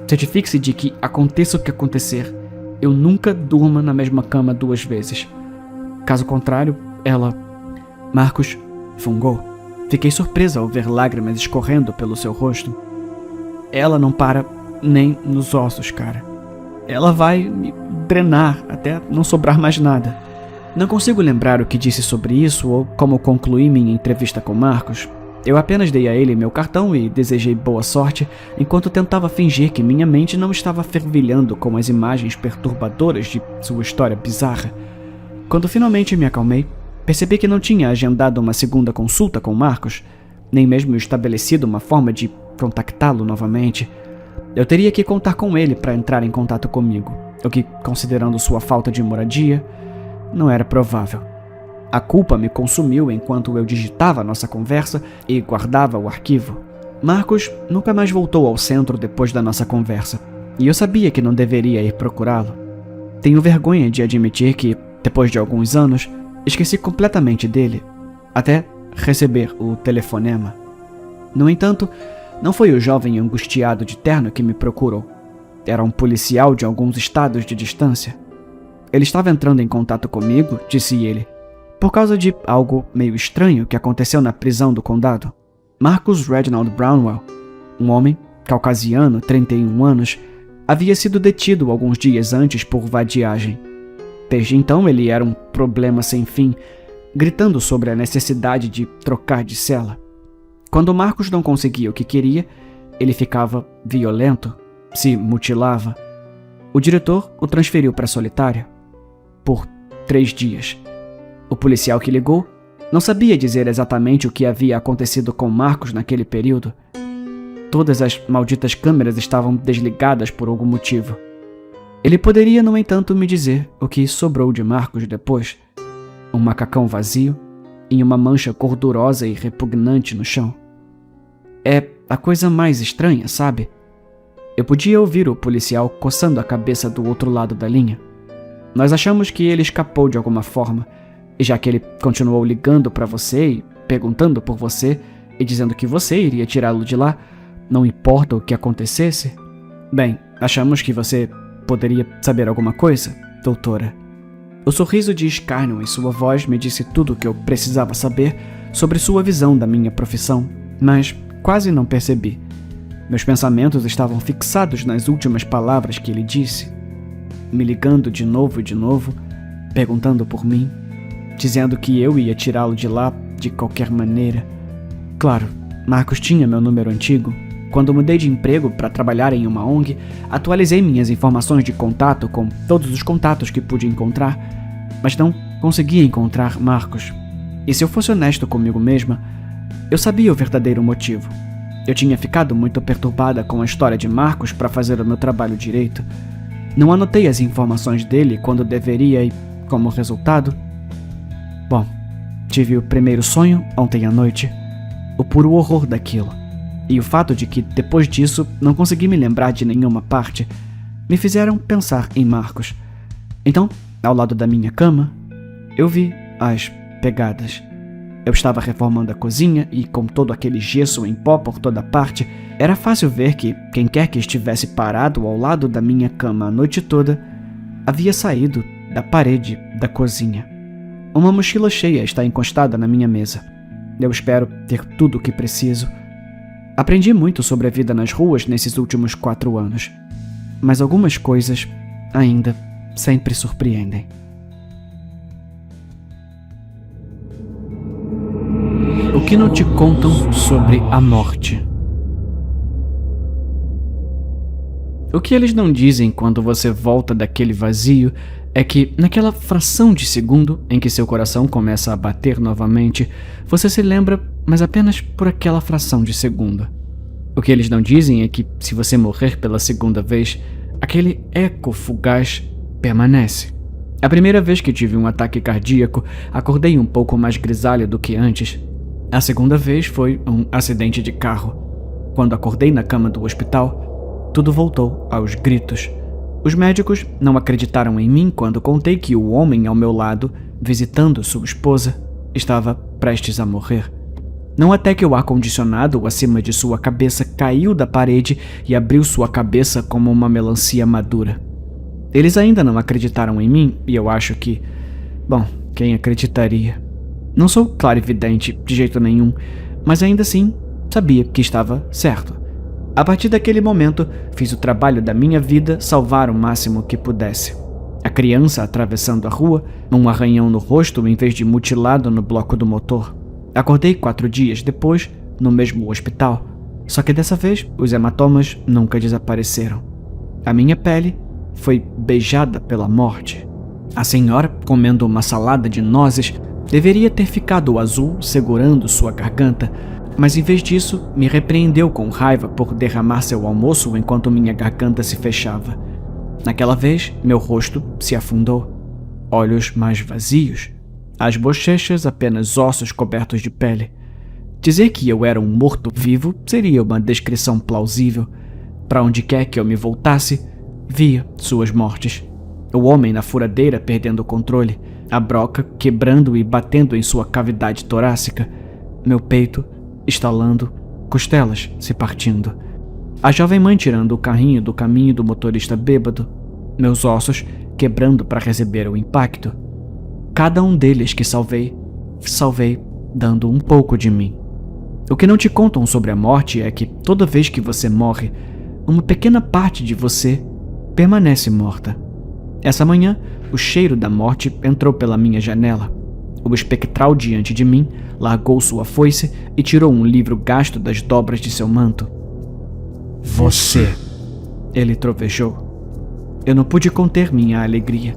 Certifique-se de que, aconteça o que acontecer, eu nunca durma na mesma cama 2 vezes. Caso contrário, ela... Marcos fungou. Fiquei surpresa ao ver lágrimas escorrendo pelo seu rosto. Ela não para nem nos ossos, cara. Ela vai me drenar até não sobrar mais nada. Não consigo lembrar o que disse sobre isso ou como concluí minha entrevista com Marcos. Eu apenas dei a ele meu cartão e desejei boa sorte enquanto tentava fingir que minha mente não estava fervilhando com as imagens perturbadoras de sua história bizarra. Quando finalmente me acalmei, percebi que não tinha agendado uma segunda consulta com Marcos, nem mesmo estabelecido uma forma de contactá-lo novamente. Eu teria que contar com ele para entrar em contato comigo, o que, considerando sua falta de moradia, não era provável. A culpa me consumiu enquanto eu digitava nossa conversa e guardava o arquivo. Marcos nunca mais voltou ao centro depois da nossa conversa, e eu sabia que não deveria ir procurá-lo. Tenho vergonha de admitir que, depois de alguns anos, esqueci completamente dele, até receber o telefonema. No entanto, não foi o jovem angustiado de terno que me procurou. Era um policial de alguns estados de distância. Ele estava entrando em contato comigo, disse ele, por causa de algo meio estranho que aconteceu na prisão do condado. Marcus Reginald Brownwell, um homem caucasiano, 31 anos, havia sido detido alguns dias antes por vadiagem. Desde então ele era um problema sem fim, gritando sobre a necessidade de trocar de cela. Quando Marcos não conseguia o que queria, ele ficava violento, se mutilava. O diretor o transferiu para a solitária por 3 dias. O policial que ligou não sabia dizer exatamente o que havia acontecido com Marcos naquele período. Todas as malditas câmeras estavam desligadas por algum motivo. Ele poderia, no entanto, me dizer o que sobrou de Marcos depois. Um macacão vazio e uma mancha gordurosa e repugnante no chão. É a coisa mais estranha, sabe? Eu podia ouvir o policial coçando a cabeça do outro lado da linha. Nós achamos que ele escapou de alguma forma, e já que ele continuou ligando para você e perguntando por você e dizendo que você iria tirá-lo de lá, não importa o que acontecesse, bem, achamos que você poderia saber alguma coisa, doutora. O sorriso de escárnio em sua voz me disse tudo o que eu precisava saber sobre sua visão da minha profissão, mas quase não percebi. Meus pensamentos estavam fixados nas últimas palavras que ele disse, me ligando de novo e de novo, perguntando por mim, dizendo que eu ia tirá-lo de lá de qualquer maneira. Claro, Marcos tinha meu número antigo. Quando mudei de emprego para trabalhar em uma ONG, atualizei minhas informações de contato com todos os contatos que pude encontrar, mas não conseguia encontrar Marcos. E se eu fosse honesto comigo mesma, eu sabia o verdadeiro motivo. Eu tinha ficado muito perturbada com a história de Marcos para fazer o meu trabalho direito. Não anotei as informações dele quando deveria e, como resultado... Bom, tive o primeiro sonho ontem à noite. O puro horror daquilo. E o fato de que, depois disso, não consegui me lembrar de nenhuma parte, me fizeram pensar em Marcos. Então, ao lado da minha cama, eu vi as pegadas. Eu estava reformando a cozinha e, com todo aquele gesso em pó por toda parte, era fácil ver que quem quer que estivesse parado ao lado da minha cama a noite toda havia saído da parede da cozinha. Uma mochila cheia está encostada na minha mesa. Eu espero ter tudo o que preciso. Aprendi muito sobre a vida nas ruas nesses últimos 4 anos, mas algumas coisas ainda sempre surpreendem. O que não te contam sobre a morte? O que eles não dizem quando você volta daquele vazio é que, naquela fração de segundo em que seu coração começa a bater novamente, você se lembra, mas apenas por aquela fração de segundo. O que eles não dizem é que, se você morrer pela segunda vez, aquele eco fugaz permanece. A primeira vez que tive um ataque cardíaco, acordei um pouco mais grisalho do que antes. A segunda vez foi um acidente de carro. Quando acordei na cama do hospital, tudo voltou aos gritos. Os médicos não acreditaram em mim quando contei que o homem ao meu lado, visitando sua esposa, estava prestes a morrer. Não até que o ar-condicionado acima de sua cabeça caiu da parede e abriu sua cabeça como uma melancia madura. Eles ainda não acreditaram em mim e eu acho que... Bom, quem acreditaria? Não sou clarividente de jeito nenhum, mas ainda assim sabia que estava certo. A partir daquele momento, fiz o trabalho da minha vida salvar o máximo que pudesse. A criança atravessando a rua, um arranhão no rosto em vez de mutilado no bloco do motor. Acordei 4 dias depois, no mesmo hospital, só que dessa vez os hematomas nunca desapareceram. A minha pele foi beijada pela morte. A senhora, comendo uma salada de nozes, deveria ter ficado azul segurando sua garganta, mas em vez disso, me repreendeu com raiva por derramar seu almoço enquanto minha garganta se fechava. Naquela vez, meu rosto se afundou. Olhos mais vazios. As bochechas apenas ossos cobertos de pele. Dizer que eu era um morto-vivo seria uma descrição plausível. Para onde quer que eu me voltasse, via suas mortes. O homem na furadeira perdendo o controle, a broca quebrando e batendo em sua cavidade torácica, meu peito estalando, costelas se partindo. A jovem mãe tirando o carrinho do caminho do motorista bêbado, meus ossos quebrando para receber o impacto. Cada um deles que salvei dando um pouco de mim. O que não te contam sobre a morte é que toda vez que você morre, uma pequena parte de você permanece morta. Essa manhã, o cheiro da morte entrou pela minha janela. O espectral diante de mim largou sua foice e tirou um livro gasto das dobras de seu manto. Você, ele trovejou. Eu não pude conter minha alegria.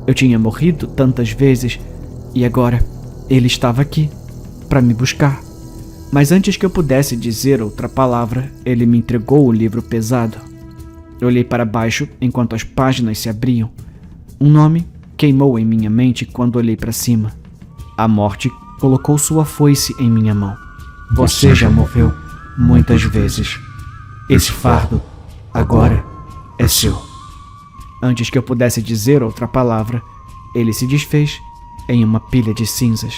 Eu tinha morrido tantas vezes e agora ele estava aqui para me buscar. Mas antes que eu pudesse dizer outra palavra, ele me entregou o livro pesado. Eu olhei para baixo enquanto as páginas se abriam. Um nome queimou em minha mente quando olhei para cima. A morte colocou sua foice em minha mão. Você já morreu muitas vezes. Esse fardo agora é seu. Antes que eu pudesse dizer outra palavra, ele se desfez em uma pilha de cinzas.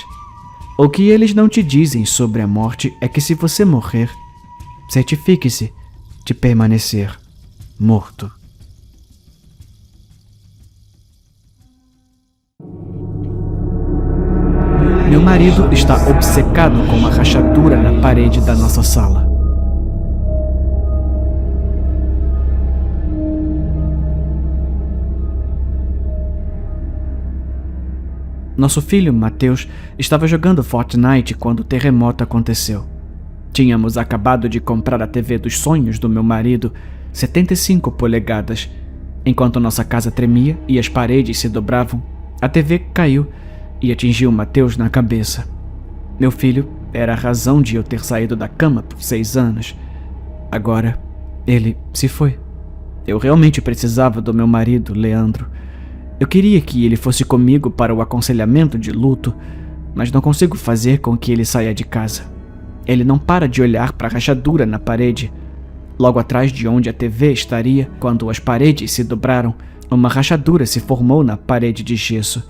O que eles não te dizem sobre a morte é que se você morrer, certifique-se de permanecer morto. Meu marido está obcecado com uma rachadura na parede da nossa sala. Nosso filho, Mateus, estava jogando Fortnite quando o terremoto aconteceu. Tínhamos acabado de comprar a TV dos sonhos do meu marido, 75 polegadas. Enquanto nossa casa tremia e as paredes se dobravam, a TV caiu e atingiu Mateus na cabeça. Meu filho era a razão de eu ter saído da cama por 6 anos. Agora, ele se foi. Eu realmente precisava do meu marido, Leandro. Eu queria que ele fosse comigo para o aconselhamento de luto, mas não consigo fazer com que ele saia de casa. Ele não para de olhar para a rachadura na parede. Logo atrás de onde a TV estaria, quando as paredes se dobraram, uma rachadura se formou na parede de gesso.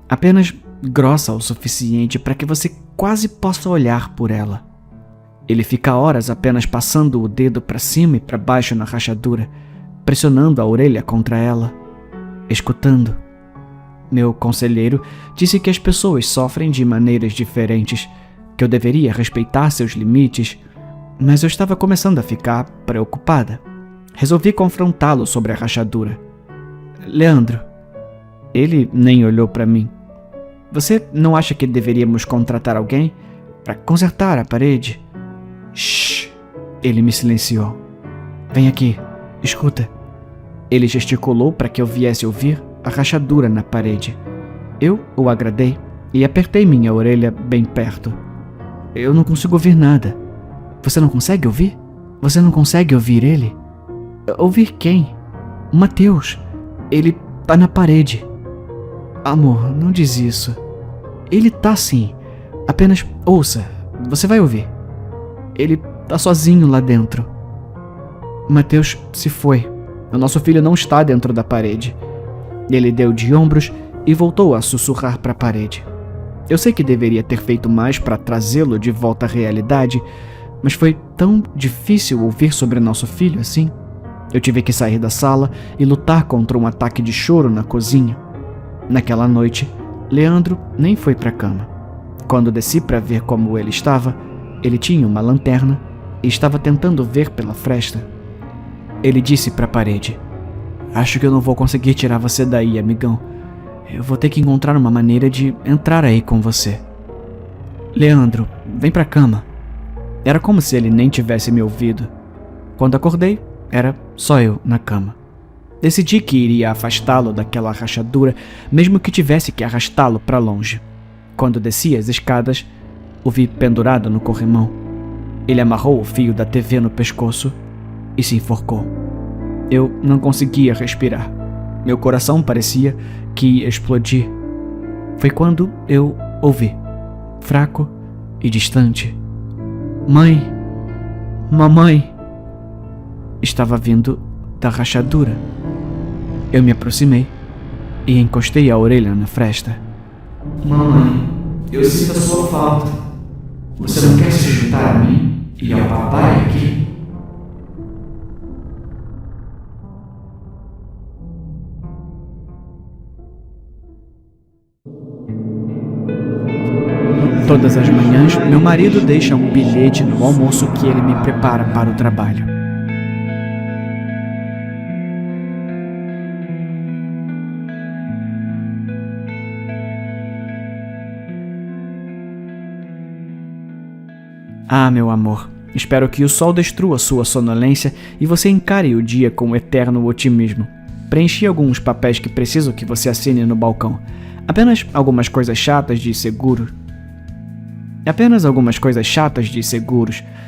Apenas grossa o suficiente para que você quase possa olhar por ela. Ele fica horas apenas passando o dedo para cima e para baixo na rachadura, pressionando a orelha contra ela, escutando. Meu conselheiro disse que as pessoas sofrem de maneiras diferentes, que eu deveria respeitar seus limites, mas eu estava começando a ficar preocupada. Resolvi confrontá-lo sobre a rachadura. Leandro, ele nem olhou para mim. Você não acha que deveríamos contratar alguém para consertar a parede? Shhh! Ele me silenciou. Vem aqui, escuta. Ele gesticulou para que eu viesse ouvir a rachadura na parede. Eu o agradei e apertei minha orelha bem perto. Eu não consigo ouvir nada. Você não consegue ouvir? Você não consegue ouvir ele? Ouvir quem? O Mateus. Ele tá na parede. Amor, não diz isso. Ele tá sim. Apenas ouça. Você vai ouvir. Ele tá sozinho lá dentro. Mateus se foi. O nosso filho não está dentro da parede. Ele deu de ombros e voltou a sussurrar para a parede. Eu sei que deveria ter feito mais para trazê-lo de volta à realidade, mas foi tão difícil ouvir sobre nosso filho assim. Eu tive que sair da sala e lutar contra um ataque de choro na cozinha. Naquela noite, Leandro nem foi para a cama. Quando desci para ver como ele estava, ele tinha uma lanterna e estava tentando ver pela fresta. Ele disse para a parede: "Acho que eu não vou conseguir tirar você daí, amigão. Eu vou ter que encontrar uma maneira de entrar aí com você. Leandro, vem para a cama." Era como se ele nem tivesse me ouvido. Quando acordei, era só eu na cama. Decidi que iria afastá-lo daquela rachadura, mesmo que tivesse que arrastá-lo para longe. Quando desci as escadas, o vi pendurado no corrimão. Ele amarrou o fio da TV no pescoço e se enforcou. Eu não conseguia respirar. Meu coração parecia que ia explodir. Foi quando eu ouvi, fraco e distante: "Mãe! Mamãe!" Estava vindo da rachadura. Eu me aproximei e encostei a orelha na fresta. "Mamãe, eu sinto a sua falta. Você não quer se juntar a mim e ao papai aqui?" Todas as manhãs, meu marido deixa um bilhete no almoço que ele me prepara para o trabalho. Ah, meu amor, espero que o sol destrua sua sonolência e você encare o dia com eterno otimismo. Preenchi alguns papéis que preciso que você assine no balcão. Apenas algumas coisas chatas de seguro.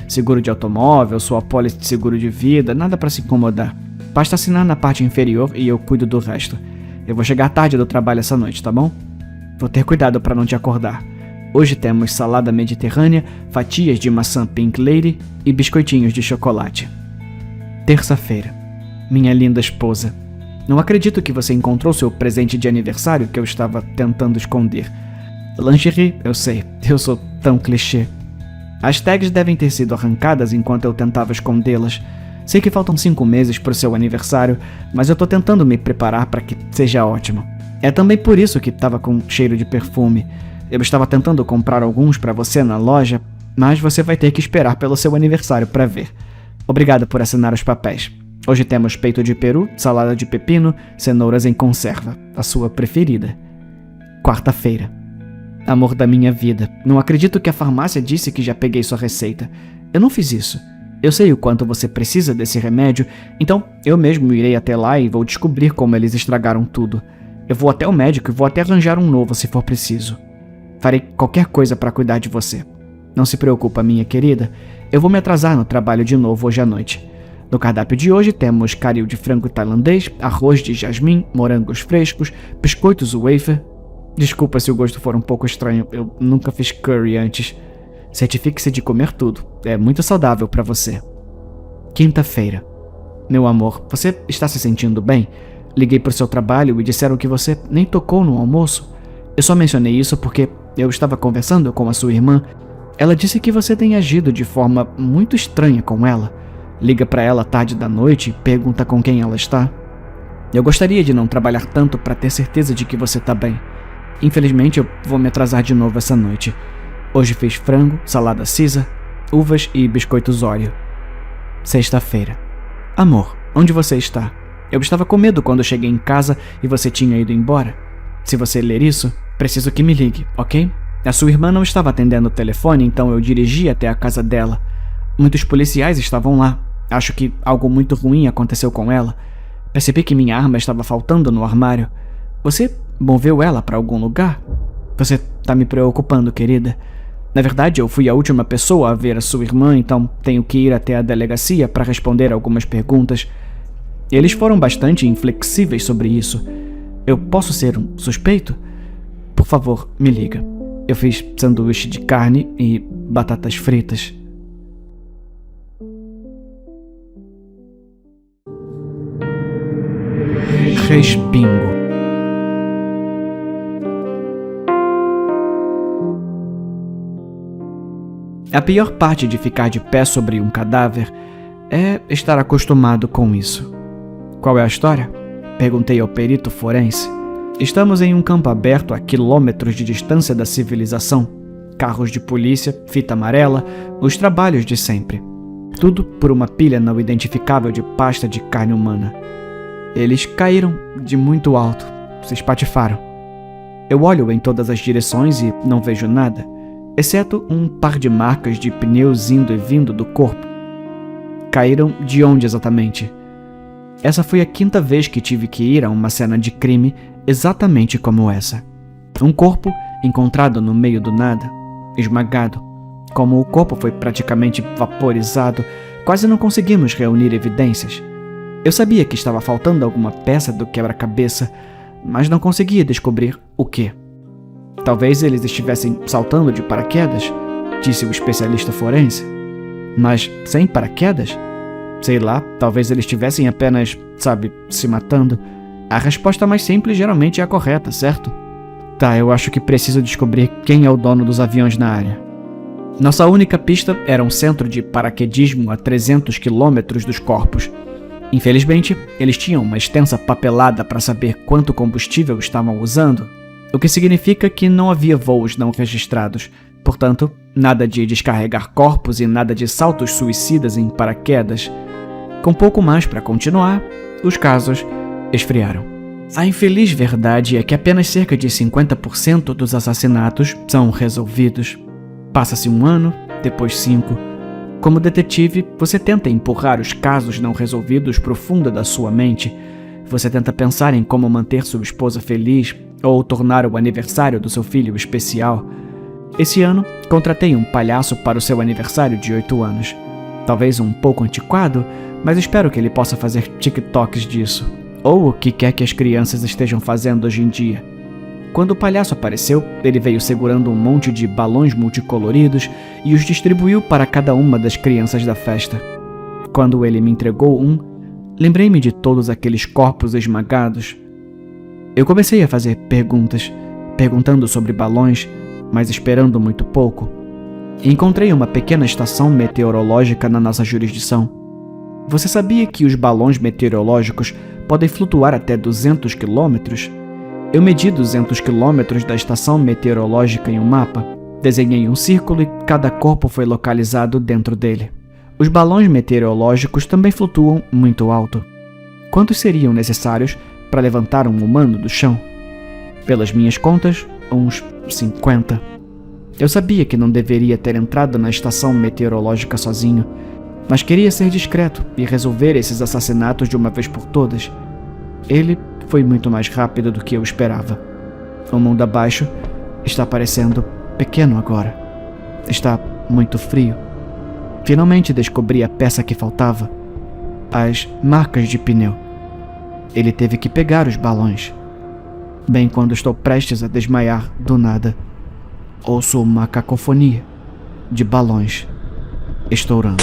Seguro de automóvel, sua apólice de seguro de vida, nada para se incomodar. Basta assinar na parte inferior e eu cuido do resto. Eu vou chegar tarde do trabalho essa noite, tá bom? Vou ter cuidado para não te acordar. Hoje temos salada mediterrânea, fatias de maçã Pink Lady e biscoitinhos de chocolate. Terça-feira. Minha linda esposa. Não acredito que você encontrou seu presente de aniversário que eu estava tentando esconder. Lingerie, eu sei, eu sou tão clichê. As tags devem ter sido arrancadas enquanto eu tentava escondê-las. Sei que faltam 5 meses para o seu aniversário, mas eu tô tentando me preparar para que seja ótimo. É também por isso que estava com cheiro de perfume. Eu estava tentando comprar alguns para você na loja, mas você vai ter que esperar pelo seu aniversário para ver. Obrigado por assinar os papéis. Hoje temos peito de peru, salada de pepino, cenouras em conserva, a sua preferida. Quarta-feira. Amor da minha vida, não acredito que a farmácia disse que já peguei sua receita. Eu não fiz isso. Eu sei o quanto você precisa desse remédio, então eu mesmo irei até lá e vou descobrir como eles estragaram tudo. Eu vou até o médico e vou até arranjar um novo se for preciso. Farei qualquer coisa para cuidar de você. Não se preocupa, minha querida. Eu vou me atrasar no trabalho de novo hoje à noite. No cardápio de hoje temos caril de frango tailandês, arroz de jasmim, morangos frescos, biscoitos wafer. Desculpa se o gosto for um pouco estranho, eu nunca fiz curry antes. Certifique-se de comer tudo, é muito saudável para você. Quinta-feira. Meu amor, você está se sentindo bem? Liguei para o seu trabalho e disseram que você nem tocou no almoço. Eu só mencionei isso porque eu estava conversando com a sua irmã. Ela disse que você tem agido de forma muito estranha com ela. Liga para ela tarde da noite e pergunta com quem ela está. Eu gostaria de não trabalhar tanto para ter certeza de que você está bem. Infelizmente eu vou me atrasar de novo essa noite. Hoje fiz frango, salada Caesar uvas e biscoitos Oreo. Sexta-feira. Amor, onde você está? Eu estava com medo quando cheguei em casa e você tinha ido embora. Se você ler isso, preciso que me ligue, ok? A sua irmã não estava atendendo o telefone, então eu dirigi até a casa dela. Muitos policiais estavam lá. Acho que algo muito ruim aconteceu com ela. Percebi que minha arma estava faltando no armário. Você moveu ela para algum lugar? Você tá me preocupando, querida. Na verdade, eu fui a última pessoa a ver a sua irmã, então tenho que ir até a delegacia para responder algumas perguntas. Eles foram bastante inflexíveis sobre isso. Eu posso ser um suspeito? Por favor, me liga. Eu fiz sanduíche de carne e batatas fritas. Respingo. A pior parte de ficar de pé sobre um cadáver é estar acostumado com isso. Qual é a história? Perguntei ao perito forense. Estamos em um campo aberto a quilômetros de distância da civilização. Carros de polícia, fita amarela, os trabalhos de sempre. Tudo por uma pilha não identificável de pasta de carne humana. Eles caíram de muito alto, se espatifaram. Eu olho em todas as direções e não vejo nada, exceto um par de marcas de pneus indo e vindo do corpo. Caíram de onde exatamente? Essa foi a 5ª vez que tive que ir a uma cena de crime exatamente como essa. Um corpo encontrado no meio do nada, esmagado. Como o corpo foi praticamente vaporizado, quase não conseguimos reunir evidências. Eu sabia que estava faltando alguma peça do quebra-cabeça, mas não conseguia descobrir o que. Talvez eles estivessem saltando de paraquedas, disse o especialista forense. Mas sem paraquedas? Sei lá, talvez eles estivessem apenas, se matando. A resposta mais simples geralmente é a correta, certo? Tá, eu acho que preciso descobrir quem é o dono dos aviões na área. Nossa única pista era um centro de paraquedismo a 300 quilômetros dos corpos. Infelizmente, eles tinham uma extensa papelada para saber quanto combustível estavam usando, o que significa que não havia voos não registrados. Portanto, nada de descarregar corpos e nada de saltos suicidas em paraquedas. Com pouco mais para continuar, os casos esfriaram. A infeliz verdade é que apenas cerca de 50% dos assassinatos são resolvidos. Passa-se 1 ano, depois 5. Como detetive, você tenta empurrar os casos não resolvidos para o fundo da sua mente. Você tenta pensar em como manter sua esposa feliz ou tornar o aniversário do seu filho especial. Esse ano, contratei um palhaço para o seu aniversário de 8 anos. Talvez um pouco antiquado, mas espero que ele possa fazer TikToks disso, ou o que quer que as crianças estejam fazendo hoje em dia. Quando o palhaço apareceu, ele veio segurando um monte de balões multicoloridos e os distribuiu para cada uma das crianças da festa. Quando ele me entregou um, lembrei-me de todos aqueles corpos esmagados. Eu comecei a fazer perguntas, perguntando sobre balões, mas esperando muito pouco. Encontrei uma pequena estação meteorológica na nossa jurisdição. Você sabia que os balões meteorológicos podem flutuar até 200 quilômetros? Eu medi 200 quilômetros da estação meteorológica em um mapa, desenhei um círculo e cada corpo foi localizado dentro dele. Os balões meteorológicos também flutuam muito alto. Quantos seriam necessários para levantar um humano do chão? Pelas minhas contas, uns 50. Eu sabia que não deveria ter entrado na estação meteorológica sozinho, mas queria ser discreto e resolver esses assassinatos de uma vez por todas. Ele foi muito mais rápido do que eu esperava. O mundo abaixo está parecendo pequeno agora. Está muito frio. Finalmente descobri a peça que faltava. As marcas de pneu. Ele teve que pegar os balões. Bem quando estou prestes a desmaiar do nada, ouço uma cacofonia de balões estourando.